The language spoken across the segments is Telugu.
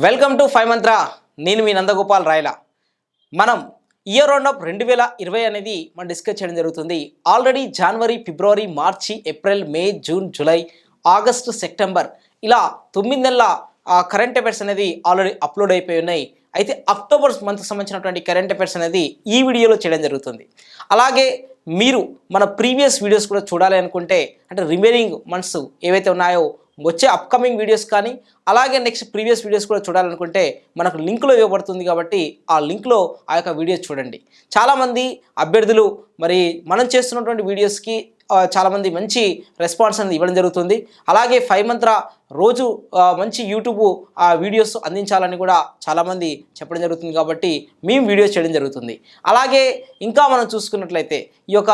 వెల్కమ్ టు 5 మంత్ర. నేను మీ నందగోపాల్ రాయల. మనం ఇయర్ రౌండ్ అప్ 2020 అనేది మనం డిస్కస్ చేయడం జరుగుతుంది. ఆల్రెడీ జనవరి, ఫిబ్రవరి, మార్చి, ఏప్రిల్, మే, జూన్, జూలై, ఆగస్టు, సెప్టెంబర్ ఇలా 9 నెలల కరెంట్ అఫైర్స్ అనేది ఆల్రెడీ అప్లోడ్ అయిపోయి ఉన్నాయి. అయితే అక్టోబర్ మంత్కి సంబంధించినటువంటి కరెంట్ అఫైర్స్ అనేది ఈ వీడియోలో చేయడం జరుగుతుంది. అలాగే మీరు మన ప్రీవియస్ వీడియోస్ కూడా చూడాలి అనుకుంటే, అంటే రిమైనింగ్ మంత్స్ ఏవైతే ఉన్నాయో వచ్చే అప్కమింగ్ వీడియోస్ కానీ అలాగే నెక్స్ట్ ప్రీవియస్ వీడియోస్ కూడా చూడాలనుకుంటే మనకు లింక్లో ఇవ్వబడుతుంది. కాబట్టి ఆ లింక్లో ఆ యొక్క వీడియోస్ చూడండి. చాలామంది అభ్యర్థులు మరి మనం చేస్తున్నటువంటి వీడియోస్కి చాలామంది మంచి రెస్పాన్స్ అనేది ఇవ్వడం జరుగుతుంది. అలాగే 5 మంత్ర రోజు మంచి యూట్యూబ్ వీడియోస్ అందించాలని కూడా చాలామంది చెప్పడం జరుగుతుంది. కాబట్టి మేము వీడియోస్ చేయడం జరుగుతుంది. అలాగే ఇంకా మనం చూసుకున్నట్లయితే ఈ యొక్క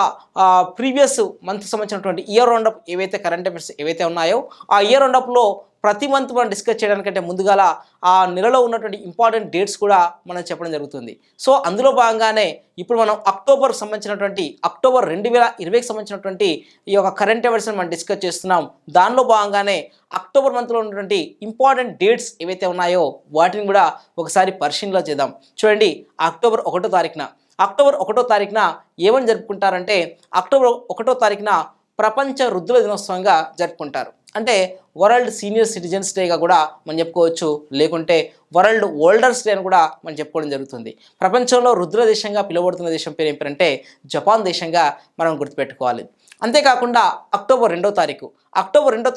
ప్రీవియస్ మంత్ సంబంధించినటువంటి ఇయర్ రౌండప్ ఏవైతే కరెంట్ అఫైర్స్ ఏవైతే ఉన్నాయో ఆ ఇయర్ రౌండప్లో ప్రతి మంత్ మనం డిస్కస్ చేయడానికంటే ముందుగాల ఆ నెలలో ఉన్నటువంటి ఇంపార్టెంట్ డేట్స్ కూడా మనం చెప్పడం జరుగుతుంది. సో అందులో భాగంగానే ఇప్పుడు మనం అక్టోబర్ 2020కి సంబంధించినటువంటి ఈ యొక్క కరెంట్ అఫైర్స్ని మనం డిస్కస్ చేస్తున్నాం. దానిలో భాగంగానే అక్టోబర్ మంత్లో ఉన్నటువంటి ఇంపార్టెంట్ డేట్స్ ఏవైతే ఉన్నాయో వాటిని కూడా ఒకసారి పరిశీలన చేద్దాం. చూడండి, అక్టోబర్ 1వ తారీఖున ఏమని జరుపుకుంటారంటే, అక్టోబర్ 1వ తారీఖున ప్రపంచ వృద్ధుల దినోత్సవంగా జరుపుకుంటారు. అంటే వరల్డ్ సీనియర్ సిటిజన్స్ డేగా కూడా మనం చెప్పుకోవచ్చు, లేకుంటే వరల్డ్ ఓల్డర్స్ డే అని కూడా మనం చెప్పుకోవడం జరుగుతుంది. ప్రపంచంలో వృద్ధుల దేశంగా పిలువబడుతున్న దేశం పేరు ఏం పేరంటే జపాన్ దేశంగా మనం గుర్తుపెట్టుకోవాలి. అంతేకాకుండా అక్టోబర్ 2వ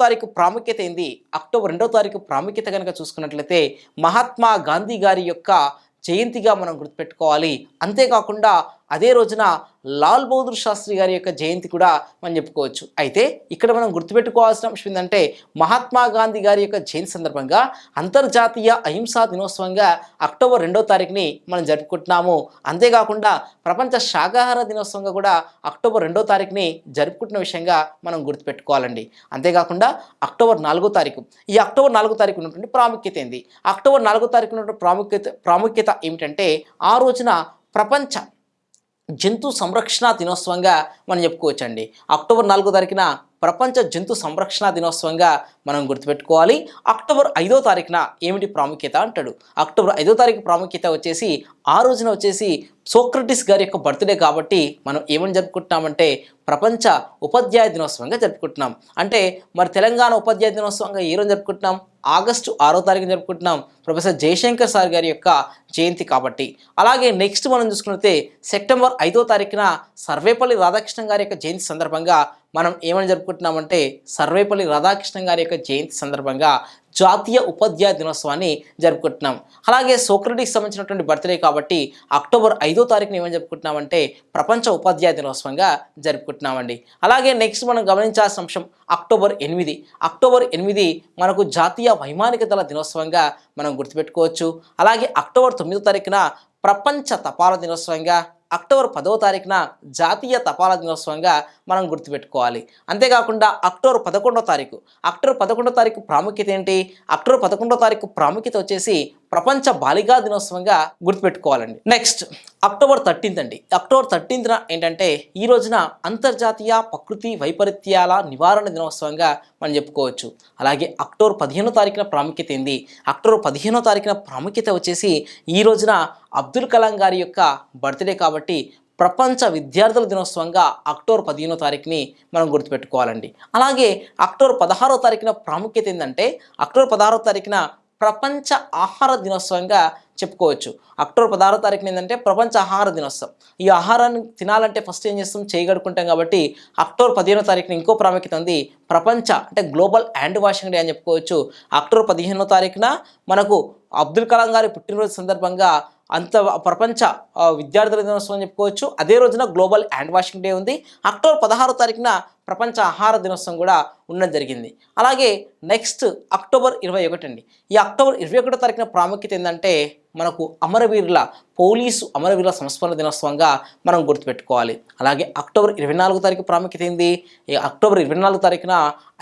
తారీఖు ప్రాముఖ్యత ఏంది? అక్టోబర్ 2వ తారీఖు ప్రాముఖ్యత కనుక చూసుకున్నట్లయితే మహాత్మా గాంధీ గారి యొక్క జయంతిగా మనం గుర్తుపెట్టుకోవాలి. అంతేకాకుండా అదే రోజున లాల్ బహదూర్ శాస్త్రి గారి యొక్క జయంతి కూడా మనం చెప్పుకోవచ్చు. అయితే ఇక్కడ మనం గుర్తుపెట్టుకోవాల్సిన అంశం ఏంటంటే, మహాత్మా గాంధీ గారి యొక్క జయంతి సందర్భంగా అంతర్జాతీయ అహింసా దినోత్సవంగా అక్టోబర్ 2వ తారీఖుని మనం జరుపుకుంటున్నాము. అంతేకాకుండా ప్రపంచ శాకాహార దినోత్సవంగా కూడా అక్టోబర్ 2వ తారీఖుని జరుపుకుంటున్న విషయంగా మనం గుర్తుపెట్టుకోవాలండి. అంతేకాకుండా అక్టోబర్ 4వ తారీఖు, ఈ అక్టోబర్ 4వ తారీఖు ఉన్నటువంటి ప్రాముఖ్యత ఏంది? అక్టోబర్ 4వ తారీఖు ఉన్నటువంటి ప్రాముఖ్యత ఏమిటంటే, ఆ రోజున ప్రపంచ జంతు సంరక్షణ దినోత్సవంగా మనం చెప్పుకోవచ్చండి. అక్టోబర్ 4వ తారీఖున ప్రపంచ జంతు సంరక్షణ దినోత్సవంగా మనం గుర్తుపెట్టుకోవాలి. అక్టోబర్ 5వ తారీఖున ఏమిటి ప్రాముఖ్యత అంటాడు. అక్టోబర్ 5వ తారీఖు ప్రాముఖ్యత వచ్చేసి ఆ రోజున వచ్చేసి సోక్రటిస్ గారి యొక్క బర్త్డే కాబట్టి మనం ఏమని జరుపుకుంటున్నామంటే ప్రపంచ ఉపాధ్యాయ దినోత్సవంగా జరుపుకుంటున్నాం. అంటే మరి తెలంగాణ ఉపాధ్యాయ దినోత్సవంగా ఏ రోజు జరుపుకుంటున్నాం? ఆగస్టు 6వ తారీఖున జరుపుకుంటున్నాం, ప్రొఫెసర్ జయశంకర్ సార్ గారి యొక్క జయంతి కాబట్టి. అలాగే నెక్స్ట్ మనం చూసుకున్నట్లయితే సెప్టెంబర్ 5వ తారీఖున సర్వేపల్లి రాధాకృష్ణన్ గారి యొక్క జయంతి సందర్భంగా మనం ఏమని జరుపుకుంటున్నామంటే సర్వేపల్లి రాధాకృష్ణన్ గారి యొక్క జయంతి సందర్భంగా జాతీయ ఉపాధ్యాయ దినోత్సవాన్ని జరుపుకుంటున్నాం. అలాగే సోక్రటిస్ సంబంధించినటువంటి బర్త్డే కాబట్టి అక్టోబర్ 5వ తారీఖున ఏమని జరుపుకుంటున్నామంటే ప్రపంచ ఉపాధ్యాయ దినోత్సవంగా జరుపుకుంటున్నామండి. అలాగే నెక్స్ట్ మనం గమనించాల్సిన అంశం అక్టోబర్ 8 మనకు జాతీయ వైమానిక దళ దినోత్సవంగా మనం గుర్తుపెట్టుకోవచ్చు. అలాగే అక్టోబర్ 9వ తారీఖున ప్రపంచ తపాలా దినోత్సవంగా, అక్టోబర్ 10వ తారీఖున జాతీయ తపాలా దినోత్సవంగా మనం గుర్తుపెట్టుకోవాలి. అంతేకాకుండా అక్టోబర్ 11వ తారీఖు ప్రాముఖ్యత ఏంటి? అక్టోబర్ 11వ తారీఖు ప్రాముఖ్యత వచ్చేసి ప్రపంచ బాలికా దినోత్సవంగా గుర్తుపెట్టుకోవాలండి. నెక్స్ట్ అక్టోబర్ 13 అండి. అక్టోబర్ 13న ఏంటంటే ఈ రోజున అంతర్జాతీయ ప్రకృతి వైపరీత్యాల నివారణ దినోత్సవంగా మనం చెప్పుకోవచ్చు. అలాగే అక్టోబర్ 15వ తారీఖున ప్రాముఖ్యత ఏంది? అక్టోబర్ 15వ తారీఖున ప్రాముఖ్యత వచ్చేసి ఈ రోజున అబ్దుల్ కలాం గారి యొక్క బర్త్డే కాబట్టి ప్రపంచ విద్యార్థుల దినోత్సవంగా అక్టోబర్ 15వ తారీఖుని మనం గుర్తుపెట్టుకోవాలండి. అలాగే అక్టోబర్ 16వ తారీఖున ప్రాముఖ్యత ఏంటంటే అక్టోబర్ 16వ తారీఖున ప్రపంచ ఆహార దినోత్సవంగా చెప్పుకోవచ్చు. అక్టోబర్ 16వ తారీఖున ఏంటంటే ప్రపంచ ఆహార దినోత్సవం. ఈ ఆహారాన్ని తినాలంటే ఫస్ట్ ఏం చేస్తాం? చేయగడుకుంటాం. కాబట్టి అక్టోబర్ 15వ తారీఖున ఇంకో ప్రాముఖ్యత ఉంది, ప్రపంచ అంటే గ్లోబల్ హ్యాండ్ వాషింగ్ డే అని చెప్పుకోవచ్చు. అక్టోబర్ 15వ తారీఖున మనకు అబ్దుల్ కలాం గారి పుట్టినరోజు సందర్భంగా ప్రపంచ విద్యార్థుల దినోత్సవం చెప్పుకోవచ్చు. అదే రోజున గ్లోబల్ హ్యాండ్ వాషింగ్ డే ఉంది. అక్టోబర్ 16వ తారీఖున ప్రపంచ ఆహార దినోత్సవం కూడా ఉండడం జరిగింది. అలాగే నెక్స్ట్ అక్టోబర్ 21 అండి. ఈ అక్టోబర్ 21వ తారీఖున ప్రాముఖ్యత ఏంటంటే మనకు అమరవీరుల పోలీసు అమరవీరుల సంస్మరణ దినోత్సవంగా మనం గుర్తుపెట్టుకోవాలి. అలాగే అక్టోబర్ 24 తారీఖు ప్రాముఖ్యత ఏంది? ఈ అక్టోబర్ 24 తారీఖున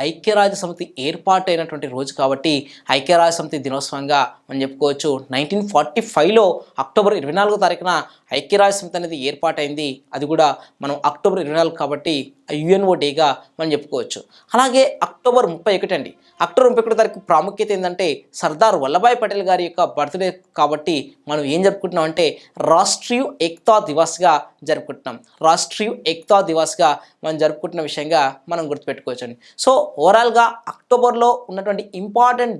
ఐక్యరాజ్య సమితి ఏర్పాటైనటువంటి రోజు కాబట్టి ఐక్యరాజ్య సమితి దినోత్సవంగా మనం చెప్పుకోవచ్చు. 1945లో అక్టోబర్ 24 తారీఖున ఐక్యరాజ్య సమితి అనేది ఏర్పాటైంది. అది కూడా మనం అక్టోబర్ 24 కాబట్టి యుఎన్ఓ డేగా మనం చెప్పుకోవచ్చు. అలాగే అక్టోబర్ 31 అండి. అక్టోబర్ 31 తారీఖు ప్రాముఖ్యత ఏంటంటే సర్దార్ వల్లభాయ్ పటేల్ గారి యొక్క బర్త్డే కాబట్టి మనం ఏం జరుపుకుంటున్నాం అంటే రాష్ట్రీయ ఏక్తా దివస్గా జరుపుకుంటున్నాం. రాష్ట్రీయ ఏక్తా దివస్గా మనం జరుపుకుంటున్న విషయంగా మనం గుర్తుపెట్టుకోవచ్చండి. సో ఓవరాల్గా అక్టోబర్లో ఉన్నటువంటి ఇంపార్టెంట్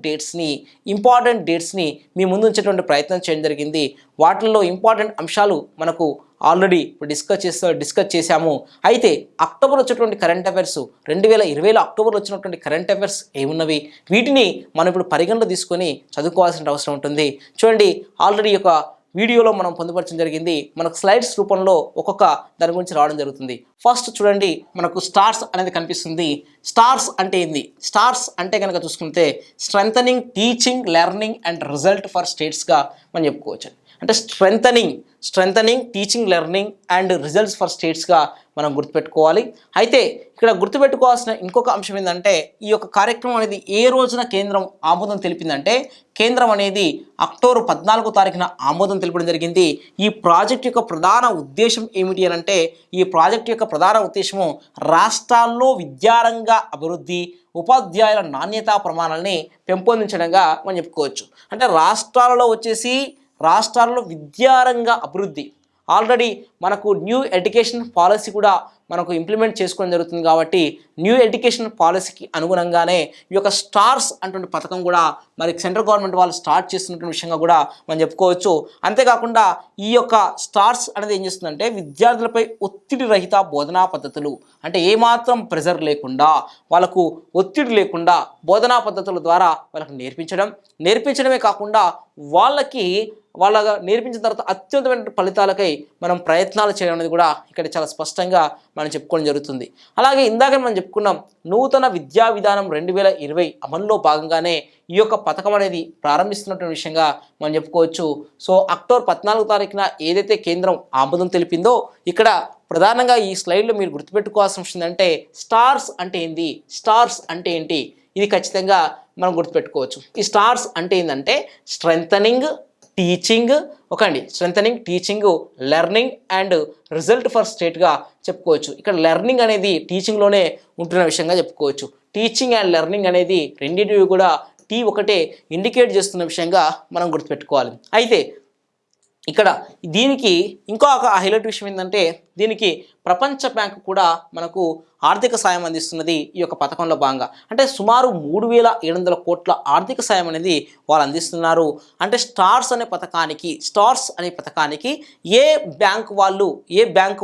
డేట్స్ని మీ ముందు ఉంచేటువంటి ప్రయత్నం చేయడం జరిగింది. వాటిల్లో ఇంపార్టెంట్ అంశాలు మనకు ఆల్రెడీ ఇప్పుడు డిస్కస్ చేశాము. అయితే అక్టోబర్ వచ్చేటువంటి కరెంట్ అఫైర్స్ 2020లో అక్టోబర్లో వచ్చినటువంటి కరెంట్ అఫైర్స్ ఏమున్నవి, వీటిని మనం ఇప్పుడు పరిగణలో తీసుకొని చదువుకోవాల్సిన అవసరం ఉంటుంది. చూడండి, ఆల్రెడీ ఒక వీడియోలో మనం పొందుపరచడం జరిగింది. మనకు స్లైడ్స్ రూపంలో ఒక్కొక్క దాని గురించి రావడం జరుగుతుంది. ఫస్ట్ చూడండి, మనకు స్టార్స్ అనేది కనిపిస్తుంది. స్టార్స్ అంటే ఏంది? స్టార్స్ అంటే కనుక చూసుకుంటే strengthening teaching learning and result for స్టేట్స్గా మనం చెప్పుకోవచ్చు. అంటే strengthening teaching learning and results for స్టేట్స్గా మనం గుర్తుపెట్టుకోవాలి. అయితే ఇక్కడ గుర్తుపెట్టుకోవాల్సిన ఇంకొక అంశం ఏంటంటే ఈ యొక్క కార్యక్రమం అనేది ఏ రోజున కేంద్రం ఆమోదం తెలిపిందంటే కేంద్రం అనేది అక్టోబర్ 14 తారీఖున ఆమోదం తెలపడం జరిగింది. ఈ ప్రాజెక్ట్ యొక్క ప్రధాన ఉద్దేశం ఏమిటి అని అంటే ఈ ప్రాజెక్ట్ యొక్క ప్రధాన ఉద్దేశము రాష్ట్రాల్లో విద్యారంగ అభివృద్ధి, ఉపాధ్యాయుల నాణ్యతా ప్రమాణాలని పెంపొందించడంగా మనం చెప్పుకోవచ్చు. అంటే రాష్ట్రాలలో విద్యారంగ అభివృద్ధి ఆల్రెడీ మనకు న్యూ ఎడ్యుకేషన్ పాలసీ కూడా మనకు ఇంప్లిమెంట్ చేసుకోవడం జరుగుతుంది. కాబట్టి న్యూ ఎడ్యుకేషన్ పాలసీకి అనుగుణంగానే ఈ యొక్క స్టార్స్ అటువంటి పథకం కూడా మరి సెంట్రల్ గవర్నమెంట్ వాళ్ళు స్టార్ట్ చేస్తున్నటువంటి విషయంగా కూడా మనం చెప్పుకోవచ్చు. అంతేకాకుండా ఈ యొక్క స్టార్స్ అనేది ఏం చేస్తుందంటే విద్యార్థులపై ఒత్తిడి రహిత బోధనా పద్ధతులు, అంటే ఏమాత్రం ప్రెజర్ లేకుండా వాళ్ళకు ఒత్తిడి లేకుండా బోధనా పద్ధతుల ద్వారా వాళ్ళకు నేర్పించడమే కాకుండా వాళ్ళ నేర్పించిన తర్వాత అత్యుత్తమైన ఫలితాలకై మనం ప్రయత్నాలు చేయడం అనేది కూడా ఇక్కడ చాలా స్పష్టంగా మనం చెప్పుకోవడం జరుగుతుంది. అలాగే ఇందాక మనం చెప్పుకున్నాం నూతన విద్యా విధానం 2020 అమల్లో భాగంగానే ఈ యొక్క పథకం అనేది ప్రారంభిస్తున్నటువంటి విషయంగా మనం చెప్పుకోవచ్చు. సో అక్టోబర్ 14 తారీఖున ఏదైతే కేంద్రం ఆమోదం తెలిపిందో ఇక్కడ ప్రధానంగా ఈ స్లైడ్లో మీరు గుర్తుపెట్టుకోవాల్సిన విషయం ఏంటంటే స్టార్స్ అంటే ఏంది, స్టార్స్ అంటే ఏంటి, ఇది ఖచ్చితంగా మనం గుర్తుపెట్టుకోవచ్చు. ఈ స్టార్స్ అంటే ఏంటంటే strengthening teaching learning and result for స్టేట్గా చెప్పుకోవచ్చు. ఇక్కడ లెర్నింగ్ అనేది టీచింగ్లోనే ఉంటున్న విషయంగా చెప్పుకోవచ్చు. టీచింగ్ అండ్ లెర్నింగ్ అనేది రెండింటివి కూడా ఒకటే ఇండికేట్ చేస్తున్న విషయంగా మనం గుర్తుపెట్టుకోవాలి. అయితే ఇక్కడ దీనికి ఇంకో హైలైట్ విషయం ఏంటంటే దీనికి ప్రపంచ బ్యాంకు కూడా మనకు ఆర్థిక సాయం అందిస్తున్నది ఈ యొక్క పథకంలో భాగంగా. అంటే సుమారు 3700 కోట్ల ఆర్థిక సాయం అనేది వాళ్ళు అందిస్తున్నారు. అంటే స్టార్స్ అనే పథకానికి ఏ బ్యాంకు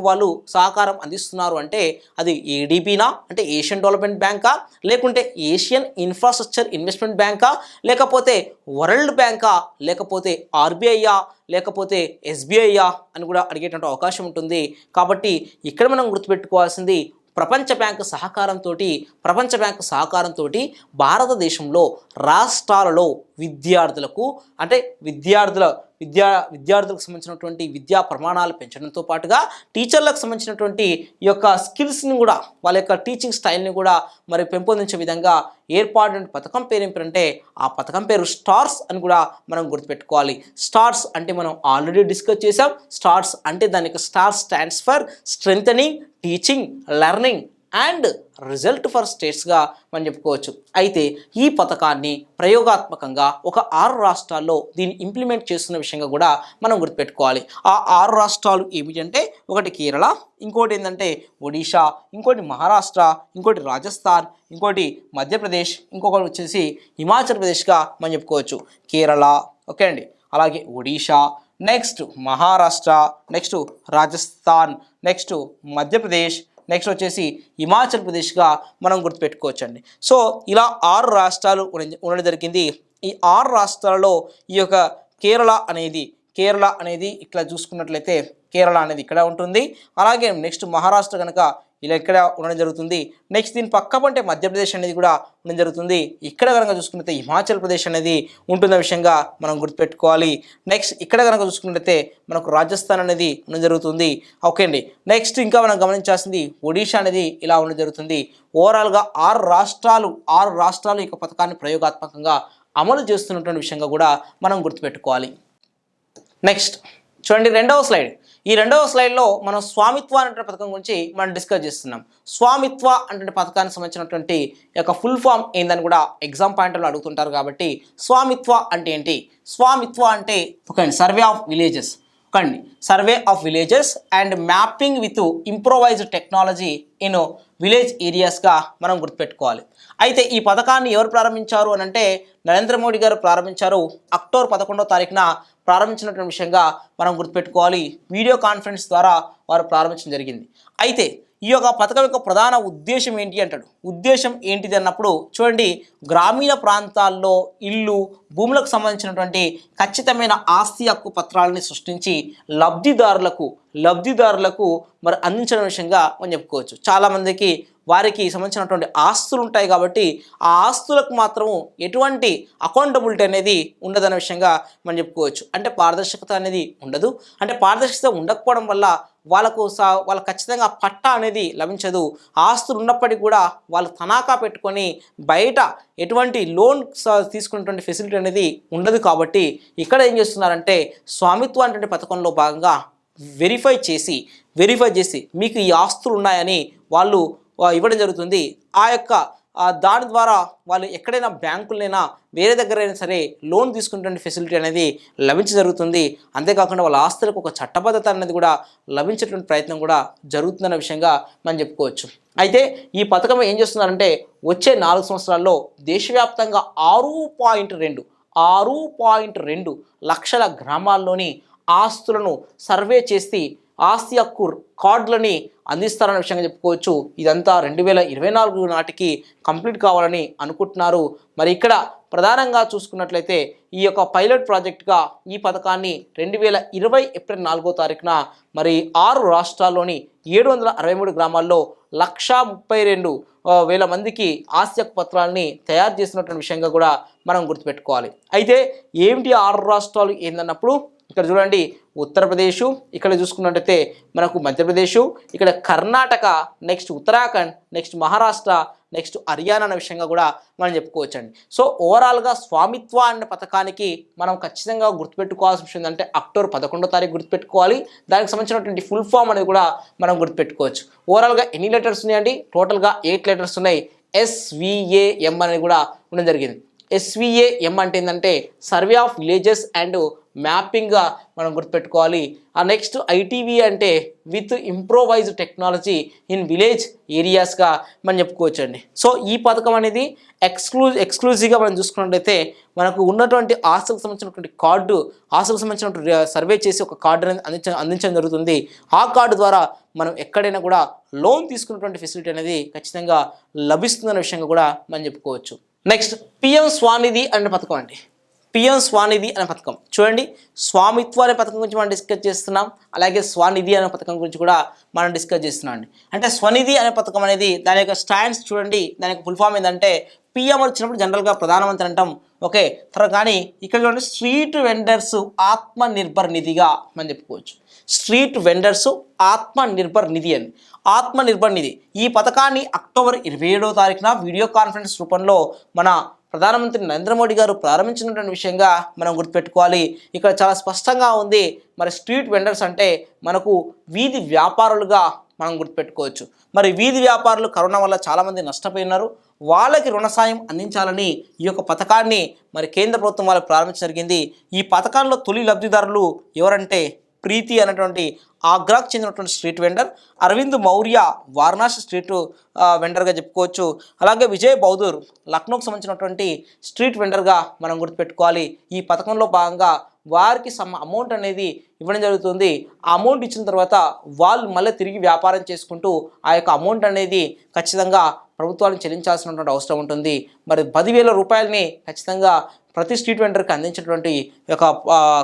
వాళ్ళు సహకారం అందిస్తున్నారు అంటే అది ఏడీబీనా, అంటే ఏషియన్ డెవలప్మెంట్ బ్యాంకా, లేకుంటే ఏషియన్ ఇన్ఫ్రాస్ట్రక్చర్ ఇన్వెస్ట్మెంట్ బ్యాంకా, లేకపోతే వరల్డ్ బ్యాంకా, లేకపోతే ఆర్బీఐయా, లేకపోతే ఎస్బీఐయా అని కూడా అడిగేటువంటి అవకాశం ఉంటుంది. కాబట్టి ఇక్కడ మనం గుర్తుపెట్టుకోవాల్సింది ప్రపంచ బ్యాంకు సహకారంతో భారతదేశంలో రాష్ట్రాలలో విద్యార్థులకు సంబంధించినటువంటి విద్యా ప్రమాణాలు పెంచడంతో పాటుగా టీచర్లకు సంబంధించినటువంటి ఈ యొక్క స్కిల్స్ని కూడా వాళ్ళ యొక్క టీచింగ్ స్టైల్ని కూడా మరి పెంపొందించే విధంగా ఏర్పాటు పథకం పేరు ఏమిటంటే ఆ పథకం పేరు స్టార్స్ అని కూడా మనం గుర్తుపెట్టుకోవాలి. స్టార్స్ అంటే మనం ఆల్రెడీ డిస్కస్ చేసాం. స్టార్స్ అంటే దానికి star stands for strengthening teaching learning and result for స్టేట్స్గా మనం చెప్పుకోవచ్చు. అయితే ఈ పథకాన్ని ప్రయోగాత్మకంగా ఒక 6 రాష్ట్రాల్లో దీన్ని ఇంప్లిమెంట్ చేస్తున్న విషయంగా కూడా మనం గుర్తుపెట్టుకోవాలి. ఆ 6 రాష్ట్రాలు ఏమిటంటే ఒకటి కేరళ, ఇంకోటి ఏంటంటే ఒడిషా, ఇంకోటి మహారాష్ట్ర, ఇంకోటి రాజస్థాన్, ఇంకోటి మధ్యప్రదేశ్, ఇంకొకటి వచ్చేసి హిమాచల్ ప్రదేశ్గా మనం చెప్పుకోవచ్చు. కేరళ ఓకే అండి, అలాగే Odisha, next Maharashtra, next Rajasthan, next Madhya Pradesh, next వచ్చేసి హిమాచల్ ప్రదేశ్గా మనం గుర్తుపెట్టుకోవచ్చండి. సో ఇలా 6 రాష్ట్రాలు ఉండడం జరిగింది. ఈ 6 రాష్ట్రాలలో ఈ యొక్క కేరళ అనేది ఇట్లా చూసుకున్నట్లయితే కేరళ అనేది ఇక్కడ ఉంటుంది. అలాగే నెక్స్ట్ మహారాష్ట్ర కనుక ఇలా ఇక్కడ ఉండడం జరుగుతుంది. నెక్స్ట్ దీని పక్క పంటే మధ్యప్రదేశ్ అనేది కూడా ఉండడం జరుగుతుంది. ఇక్కడ కనుక చూసుకున్నట్లయితే హిమాచల్ ప్రదేశ్ అనేది ఉంటున్న విషయంగా మనం గుర్తుపెట్టుకోవాలి. నెక్స్ట్ ఇక్కడ కనుక చూసుకున్నట్లయితే మనకు రాజస్థాన్ అనేది ఉండడం జరుగుతుంది. ఓకే అండి. నెక్స్ట్ ఇంకా మనం గమనించాల్సింది ఒడిషా అనేది ఇలా ఉండడం జరుగుతుంది. ఓవరాల్గా 6 రాష్ట్రాలు ఈ పథకాన్ని ప్రయోగాత్మకంగా అమలు చేస్తున్నటువంటి విషయంగా కూడా మనం గుర్తుపెట్టుకోవాలి. నెక్స్ట్ చూడండి రెండవ స్లైడ్. ఈ రెండవ స్లైడ్లో మనం స్వామిత్వ అనే పథకం గురించి మనం డిస్కస్ చేస్తున్నాం. స్వామిత్వ అంటే పథకానికి సంబంధించినటువంటి యొక్క ఫుల్ ఫామ్ ఏందని కూడా ఎగ్జామ్ పాయింట్లో అడుగుతుంటారు. కాబట్టి స్వామిత్వ అంటే ఏంటి? స్వామిత్వ అంటే ఒక survey of villages, survey of villages and mapping with improvised technology in village ఏరియాస్గా మనం గుర్తుపెట్టుకోవాలి. అయితే ఈ పథకాన్ని ఎవరు ప్రారంభించారు అని అంటే నరేంద్ర మోడీ గారు ప్రారంభించారు. అక్టోబర్ 11వ తారీఖున ప్రారంభించినటువంటి విషయంగా మనం గుర్తుపెట్టుకోవాలి. వీడియో కాన్ఫరెన్స్ ద్వారా వారు ప్రారంభించడం జరిగింది. అయితే ఈ యొక్క పథకం యొక్క ప్రధాన ఉద్దేశం ఏంటి అంటాడు. ఉద్దేశం ఏంటిది అన్నప్పుడు చూడండి, గ్రామీణ ప్రాంతాల్లో ఇల్లు భూములకు సంబంధించినటువంటి ఖచ్చితమైన ఆస్తి హక్కు పత్రాలని సృష్టించి లబ్ధిదారులకు మరి అందించడం విషయంగా మనం చెప్పుకోవచ్చు. చాలామందికి వారికి సంబంధించినటువంటి ఆస్తులు ఉంటాయి కాబట్టి ఆ ఆస్తులకు మాత్రము ఎటువంటి అకౌంటబిలిటీ అనేది ఉండదనే విషయంగా మనం చెప్పుకోవచ్చు. అంటే పారదర్శకత అనేది ఉండదు. అంటే పారదర్శకత ఉండకపోవడం వల్ల వాళ్ళకు ఖచ్చితంగా పట్టా అనేది లభించదు. ఆస్తులు ఉన్నప్పటికీ కూడా వాళ్ళు తనాఖా పెట్టుకొని బయట ఎటువంటి లోన్ తీసుకునేటువంటి ఫెసిలిటీ అనేది ఉండదు. కాబట్టి ఇక్కడ ఏం చేస్తున్నారంటే స్వామిత్వ అంటే పథకంలో భాగంగా వెరిఫై చేసి మీకు ఈ ఆస్తులు ఉన్నాయని వాళ్ళు ఇవ్వడం జరుగుతుంది. ఆ యొక్క దాని ద్వారా వాళ్ళు ఎక్కడైనా బ్యాంకులైనా వేరే దగ్గరైనా సరే లోన్ తీసుకునేటువంటి ఫెసిలిటీ అనేది జరుగుతుంది. అంతేకాకుండా వాళ్ళ ఆస్తులకు ఒక చట్టబద్ధత అనేది కూడా లభించేటువంటి ప్రయత్నం కూడా జరుగుతుందన్న విషయంగా మనం చెప్పుకోవచ్చు. అయితే ఈ పథకం ఏం చేస్తున్నారంటే వచ్చే 4 సంవత్సరాల్లో దేశవ్యాప్తంగా 6.2 లక్షల గ్రామాల్లోని ఆస్తులను సర్వే చేసి ఆస్తి హక్కు కార్డులని అందిస్తారనే విషయంగా చెప్పుకోవచ్చు. ఇదంతా 2024 నాటికి కంప్లీట్ కావాలని అనుకుంటున్నారు. మరి ఇక్కడ ప్రధానంగా చూసుకున్నట్లయితే ఈ యొక్క పైలట్ ప్రాజెక్ట్గా ఈ పథకాన్ని 2020 ఏప్రిల్ 4వ తారీఖున మరి 6 రాష్ట్రాల్లోని 763 గ్రామాల్లో 132,000 మందికి ఆస్తి హక్కు పత్రాలని తయారు చేసినటువంటి విషయంగా కూడా మనం గుర్తుపెట్టుకోవాలి. అయితే ఏమిటి 6 రాష్ట్రాలు ఏందన్నప్పుడు ఇక్కడ చూడండి, ఉత్తరప్రదేశ్, ఇక్కడ చూసుకున్నట్టయితే మనకు మధ్యప్రదేశ్, ఇక్కడ Karnataka, next Uttarakhand, next Maharashtra, next Haryana అనే విషయంగా కూడా మనం చెప్పుకోవచ్చండి. సో ఓవరాల్గా స్వామిత్వ అనే పథకానికి మనం ఖచ్చితంగా గుర్తుపెట్టుకోవాల్సిన విషయం ఏంటంటే అక్టోబర్ 11వ తారీఖు గుర్తుపెట్టుకోవాలి. దానికి సంబంధించినటువంటి ఫుల్ ఫామ్ అనేది కూడా మనం గుర్తుపెట్టుకోవచ్చు. ఓవరాల్గా ఎన్ని లెటర్స్ ఉన్నాయండి? టోటల్గా 8 లెటర్స్ ఉన్నాయి. SVAM అనేది కూడా ఉండడం జరిగింది. SVAM అంటే ఏంటంటే సర్వే ఆఫ్ విలేజెస్ అండ్ మ్యాపింగ్గా మనం గుర్తుపెట్టుకోవాలి. నెక్స్ట్ ITV అంటే with improvised technology in village ఏరియాస్గా మనం చెప్పుకోవచ్చు అండి. సో ఈ పథకం అనేది ఎక్స్క్లూజివ్గా మనం చూసుకున్నట్లయితే మనకు ఉన్నటువంటి ఆస్తులకు సంబంధించినటువంటి కార్డు, ఆస్తులకు సంబంధించినటువంటి సర్వే చేసి ఒక కార్డు అనేది అందించడం జరుగుతుంది. ఆ కార్డు ద్వారా మనం ఎక్కడైనా కూడా లోన్ తీసుకున్నటువంటి ఫెసిలిటీ అనేది ఖచ్చితంగా లభిస్తుందనే విషయంగా కూడా మనం చెప్పుకోవచ్చు. నెక్స్ట్ PM స్వానిధి అనే పథకం అండి. PM స్వానిధి అనే పథకం చూడండి, స్వామిత్వ అనే పథకం గురించి మనం డిస్కస్ చేస్తున్నాం. అలాగే స్వానిధి అనే పథకం గురించి కూడా మనం డిస్కస్ చేస్తున్నాం అండి. అంటే స్వనిధి అనే పథకం అనేది దాని యొక్క స్టాండ్స్ చూడండి, దాని యొక్క ఫుల్ ఫామ్ ఏంటంటే PM వచ్చినప్పుడు జనరల్గా ప్రధానమంత్రి అంటాం. ఓకే, కానీ ఇక్కడ చూడండి స్ట్రీట్ వెండర్స్ ఆత్మనిర్భర్ నిధిగా మనం చెప్పుకోవచ్చు. స్ట్రీట్ వెండర్స్ ఆత్మనిర్భర్ నిధి అని, ఆత్మనిర్భర్ నిధి ఈ పథకాన్ని అక్టోబర్ 27వ తారీఖున వీడియో కాన్ఫరెన్స్ రూపంలో మన ప్రధానమంత్రి నరేంద్ర మోడీ గారు ప్రారంభించినటువంటి విషయంగా మనం గుర్తుపెట్టుకోవాలి. ఇక్కడ చాలా స్పష్టంగా ఉంది. మరి స్ట్రీట్ వెండర్స్ అంటే మనకు వీధి వ్యాపారులుగా మనం గుర్తుపెట్టుకోవచ్చు. మరి వీధి వ్యాపారులు కరోనా వల్ల చాలామంది నష్టపోయినారు. వాళ్ళకి రుణ సాయం అందించాలని ఈ యొక్క పథకాన్ని మరి కేంద్ర ప్రభుత్వం వాళ్ళు ప్రారంభించడం జరిగింది. ఈ పథకంలో తొలి లబ్ధిదారులు ఎవరంటే ప్రీతి అనేటువంటి ఆగ్రాకు చెందినటువంటి street vendor, Arvind Maurya Varanasi street వెండర్గా చెప్పుకోవచ్చు. అలాగే విజయ్ బౌదూర్ లక్నోకి సంబంధించినటువంటి స్ట్రీట్ వెండర్గా మనం గుర్తుపెట్టుకోవాలి. ఈ పథకంలో భాగంగా వారికి సమ్ అమౌంట్ అనేది ఇవ్వడం జరుగుతుంది. ఆ అమౌంట్ ఇచ్చిన తర్వాత వాళ్ళు మళ్ళీ తిరిగి వ్యాపారం చేసుకుంటూ ఆ యొక్క అమౌంట్ అనేది ఖచ్చితంగా ప్రభుత్వానికి చెల్లించాల్సినటువంటి అవసరం ఉంటుంది. మరి 10,000 రూపాయలని ఖచ్చితంగా ప్రతి స్ట్రీట్ వెండర్కి అందించేటువంటి ఒక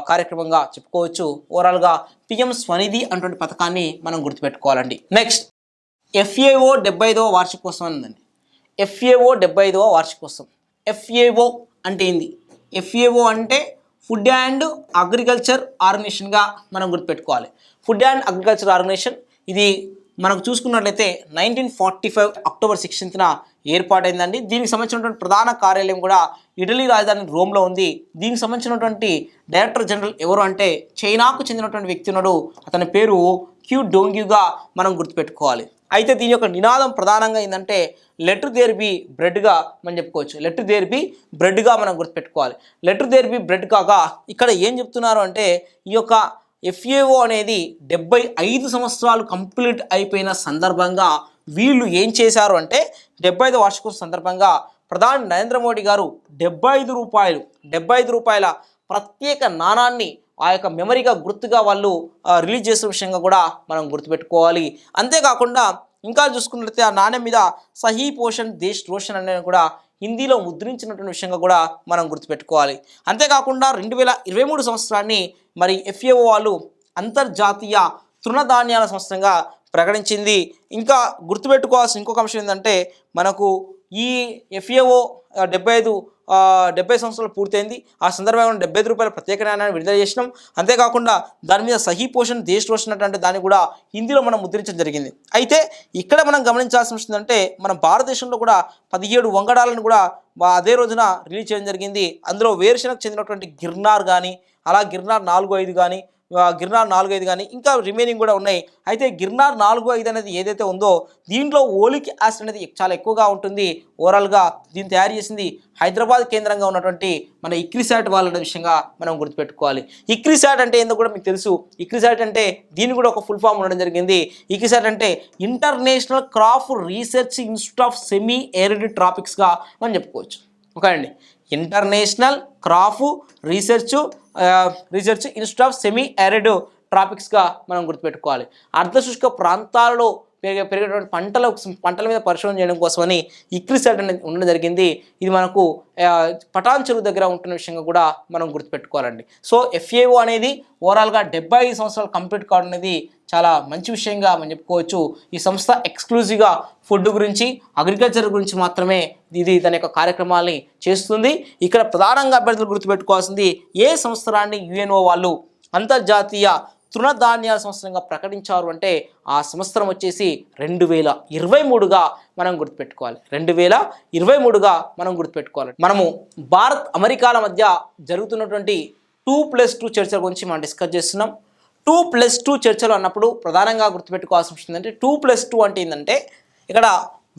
కార్యక్రమంగా చెప్పుకోవచ్చు. ఓవరాల్గా PM స్వనిధి అటువంటి పథకాన్ని మనం గుర్తుపెట్టుకోవాలండి. నెక్స్ట్ ఎఫ్ఏఓ 75వ వార్షికోత్సవం ఉందండి. ఎఫ్ఏఓ 75వ వార్షికోత్సవం. ఎఫ్ఏఓ అంటే ఏంది? ఎఫ్ఏఓ అంటే ఫుడ్ అండ్ అగ్రికల్చర్ ఆర్గనైజేషన్గా మనం గుర్తుపెట్టుకోవాలి. ఫుడ్ అండ్ అగ్రికల్చర్ ఆర్గనైజేషన్ ఇది మనకు చూసుకున్నట్లయితే 1945 అక్టోబర్ 16న ఏర్పాటైందండి. దీనికి సంబంధించినటువంటి ప్రధాన కార్యాలయం కూడా ఇటలీ రాజధాని రోమ్లో ఉంది. దీనికి సంబంధించినటువంటి డైరెక్టర్ జనరల్ ఎవరు అంటే చైనాకు చెందినటువంటి వ్యక్తి ఉన్నాడు. అతని పేరు క్యూ డోంగ్యూగా మనం గుర్తుపెట్టుకోవాలి. అయితే దీని యొక్క నినాదం ప్రధానంగా ఏంటంటే లెటర్ దేర్ బి బ్రెడ్గా మనం చెప్పుకోవచ్చు. లెటర్ దేర్ బి బ్రెడ్గా మనం గుర్తుపెట్టుకోవాలి. లెటర్ దేర్ బి బ్రెడ్ కాగా ఇక్కడ ఏం చెప్తున్నారు అంటే ఈ యొక్క ఎఫ్ఏఓ అనేది 75 సంవత్సరాలు కంప్లీట్ అయిపోయిన సందర్భంగా వీళ్ళు ఏం చేశారు అంటే 75 వార్షికోత్సవం సందర్భంగా ప్రధాని నరేంద్ర మోడీ గారు 75 రూపాయల ప్రత్యేక నాణాన్ని ఆ యొక్క మెమరీగా గుర్తుగా వాళ్ళు రిలీజ్ చేసిన విషయంగా కూడా మనం గుర్తుపెట్టుకోవాలి. అంతేకాకుండా ఇంకా చూసుకున్నట్లయితే ఆ నాణ్యం మీద సహీ పోషణ్ దేశ్ రోషన్ అనేది కూడా హిందీలో ముద్రించినటువంటి విషయంగా కూడా మనం గుర్తుపెట్టుకోవాలి. అంతేకాకుండా 2023 సంవత్సరాన్ని మరి ఎఫ్ఏఓ వాళ్ళు అంతర్జాతీయ తృణధాన్యాల సంవత్సరంగా ప్రకటించింది. ఇంకా గుర్తుపెట్టుకోవాల్సిన ఇంకొక అంశం ఏంటంటే మనకు ఈ ఎఫ్ఏఓ 70 సంవత్సరాలు పూర్తయింది. ఆ సందర్భంగా 75 రూపాయల ప్రత్యేక నాణ్యాన్ని విడుదల చేసినాం. అంతేకాకుండా దాని మీద సహీ పోషణ్ దేశ్ రోషన్ అంటే దాన్ని కూడా హిందీలో మనం ముద్రించడం జరిగింది. అయితే ఇక్కడ మనం గమనించాల్సిన విషయం ఏంటంటే మన భారతదేశంలో కూడా 17 వంగడాలను కూడా అదే రోజున రిలీజ్ చేయడం జరిగింది. అందులో వేరుశనగకు చెందినటువంటి గిర్నార్ కానీ అలా గిర్నార్ 4-5 కానీ గిర్నార్ 4-5 కానీ ఇంకా రిమైనింగ్ కూడా ఉన్నాయి. అయితే గిర్నార్ 4-5 అనేది ఏదైతే ఉందో దీంట్లో ఓలిక్ యాసిడ్ అనేది చాలా ఎక్కువగా ఉంటుంది. ఓవరాల్గా దీన్ని తయారు చేసింది హైదరాబాద్ కేంద్రంగా ఉన్నటువంటి మన ఇక్రిసాట్ వాళ్ళ విషయంగా మనం గుర్తుపెట్టుకోవాలి. ఇక్రిసాట్ అంటే ఏందో కూడా మీకు తెలుసు. ఇక్రిసాట్ అంటే దీని కూడా ఒక ఫుల్ ఫామ్ ఉండడం జరిగింది. ఇక్రిసాట్ అంటే international crop research institute of semi arid ట్రాపిక్స్గా మనం చెప్పుకోవచ్చు. ఓకే అండి, international crop research institute of semi arid ట్రాపిక్స్గా మనం గుర్తుపెట్టుకోవాలి. అర్ధశుష్క ప్రాంతాలలో పెరిగేటువంటి పంటల మీద పరిశోధన చేయడం కోసమని ఇక్రిసాట్ అనేది ఉండడం జరిగింది. ఇది మనకు పటాన్ చెరువు దగ్గర ఉంటున్న విషయంగా కూడా మనం గుర్తుపెట్టుకోవాలండి. సో ఎఫ్ఏఓ అనేది ఓవరాల్గా 75 సంవత్సరాలు కంప్లీట్ కావడం అనేది చాలా మంచి విషయంగా మనం చెప్పుకోవచ్చు. ఈ సంస్థ ఎక్స్క్లూజివ్గా ఫుడ్ గురించి అగ్రికల్చర్ గురించి మాత్రమే ఇది తన యొక్క కార్యక్రమాలని చేస్తుంది. ఇక్కడ ప్రధానంగా అభ్యర్థులు గుర్తుపెట్టుకోవాల్సింది ఏ సంవత్సరాన్ని యుఎన్ఓ వాళ్ళు అంతర్జాతీయ తృణధాన్యాల సంవత్సరంగా ప్రకటించారు అంటే ఆ సంవత్సరం వచ్చేసి 2023గా మనం గుర్తుపెట్టుకోవాలి. 2023గా మనం గుర్తుపెట్టుకోవాలి. మనము భారత్ అమెరికాల మధ్య జరుగుతున్నటువంటి 2+2 చర్చల గురించి మనం డిస్కస్ చేస్తున్నాం. 2+2 చర్చలు అన్నప్పుడు ప్రధానంగా గుర్తుపెట్టుకోవాల్సిన విషయం ఏంటంటే 2+2 అంటే ఏంటంటే ఇక్కడ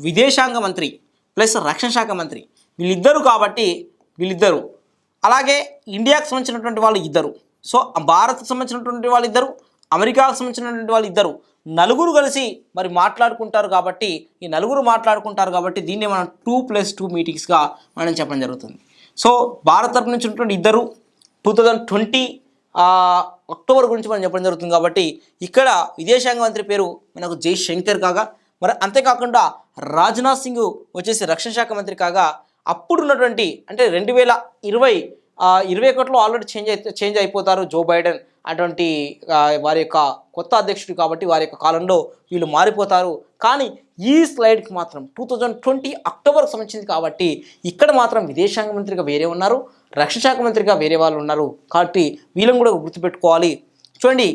విదేశాంగ మంత్రి ప్లస్ రక్షణ శాఖ మంత్రి వీళ్ళిద్దరు కాబట్టి వీళ్ళిద్దరు, అలాగే ఇండియాకు సంబంధించినటువంటి వాళ్ళు ఇద్దరు, సో భారత్కు సంబంధించినటువంటి వాళ్ళు ఇద్దరు, అమెరికాకు సంబంధించినటువంటి వాళ్ళు ఇద్దరు, నలుగురు కలిసి మరి మాట్లాడుకుంటారు కాబట్టి ఈ నలుగురు మాట్లాడుకుంటారు కాబట్టి దీన్ని మనం 2+2 మీటింగ్స్గా మనం చెప్పడం జరుగుతుంది. సో భారత్ తరపు నుంచి ఉన్నటువంటి ఇద్దరు 2020 అక్టోబర్ గురించి మనం చెప్పడం జరుగుతుంది కాబట్టి ఇక్కడ విదేశాంగ మంత్రి పేరు మనకు జైశంకర్ కాగా, మరి అంతేకాకుండా రాజ్నాథ్ సింగ్ వచ్చేసి రక్షణ శాఖ మంత్రి కాగా, అప్పుడున్నటువంటి అంటే 2021లో ఆల్రెడీ చేంజ్ అయిపోతారు జో బైడెన్ అటువంటి వారి యొక్క కొత్త అధ్యక్షుడు కాబట్టి వారి యొక్క కాలంలో వీళ్ళు మారిపోతారు. కానీ ఈ స్లైడ్కి మాత్రం 2020 అక్టోబర్కి సంబంధించింది కాబట్టి ఇక్కడ మాత్రం విదేశాంగ మంత్రిగా వేరే ఉన్నారు, రక్షణ శాఖ మంత్రిగా వేరే వాళ్ళు ఉన్నారు కాబట్టి వీళ్ళని కూడా గుర్తుపెట్టుకోవాలి. చూడండి,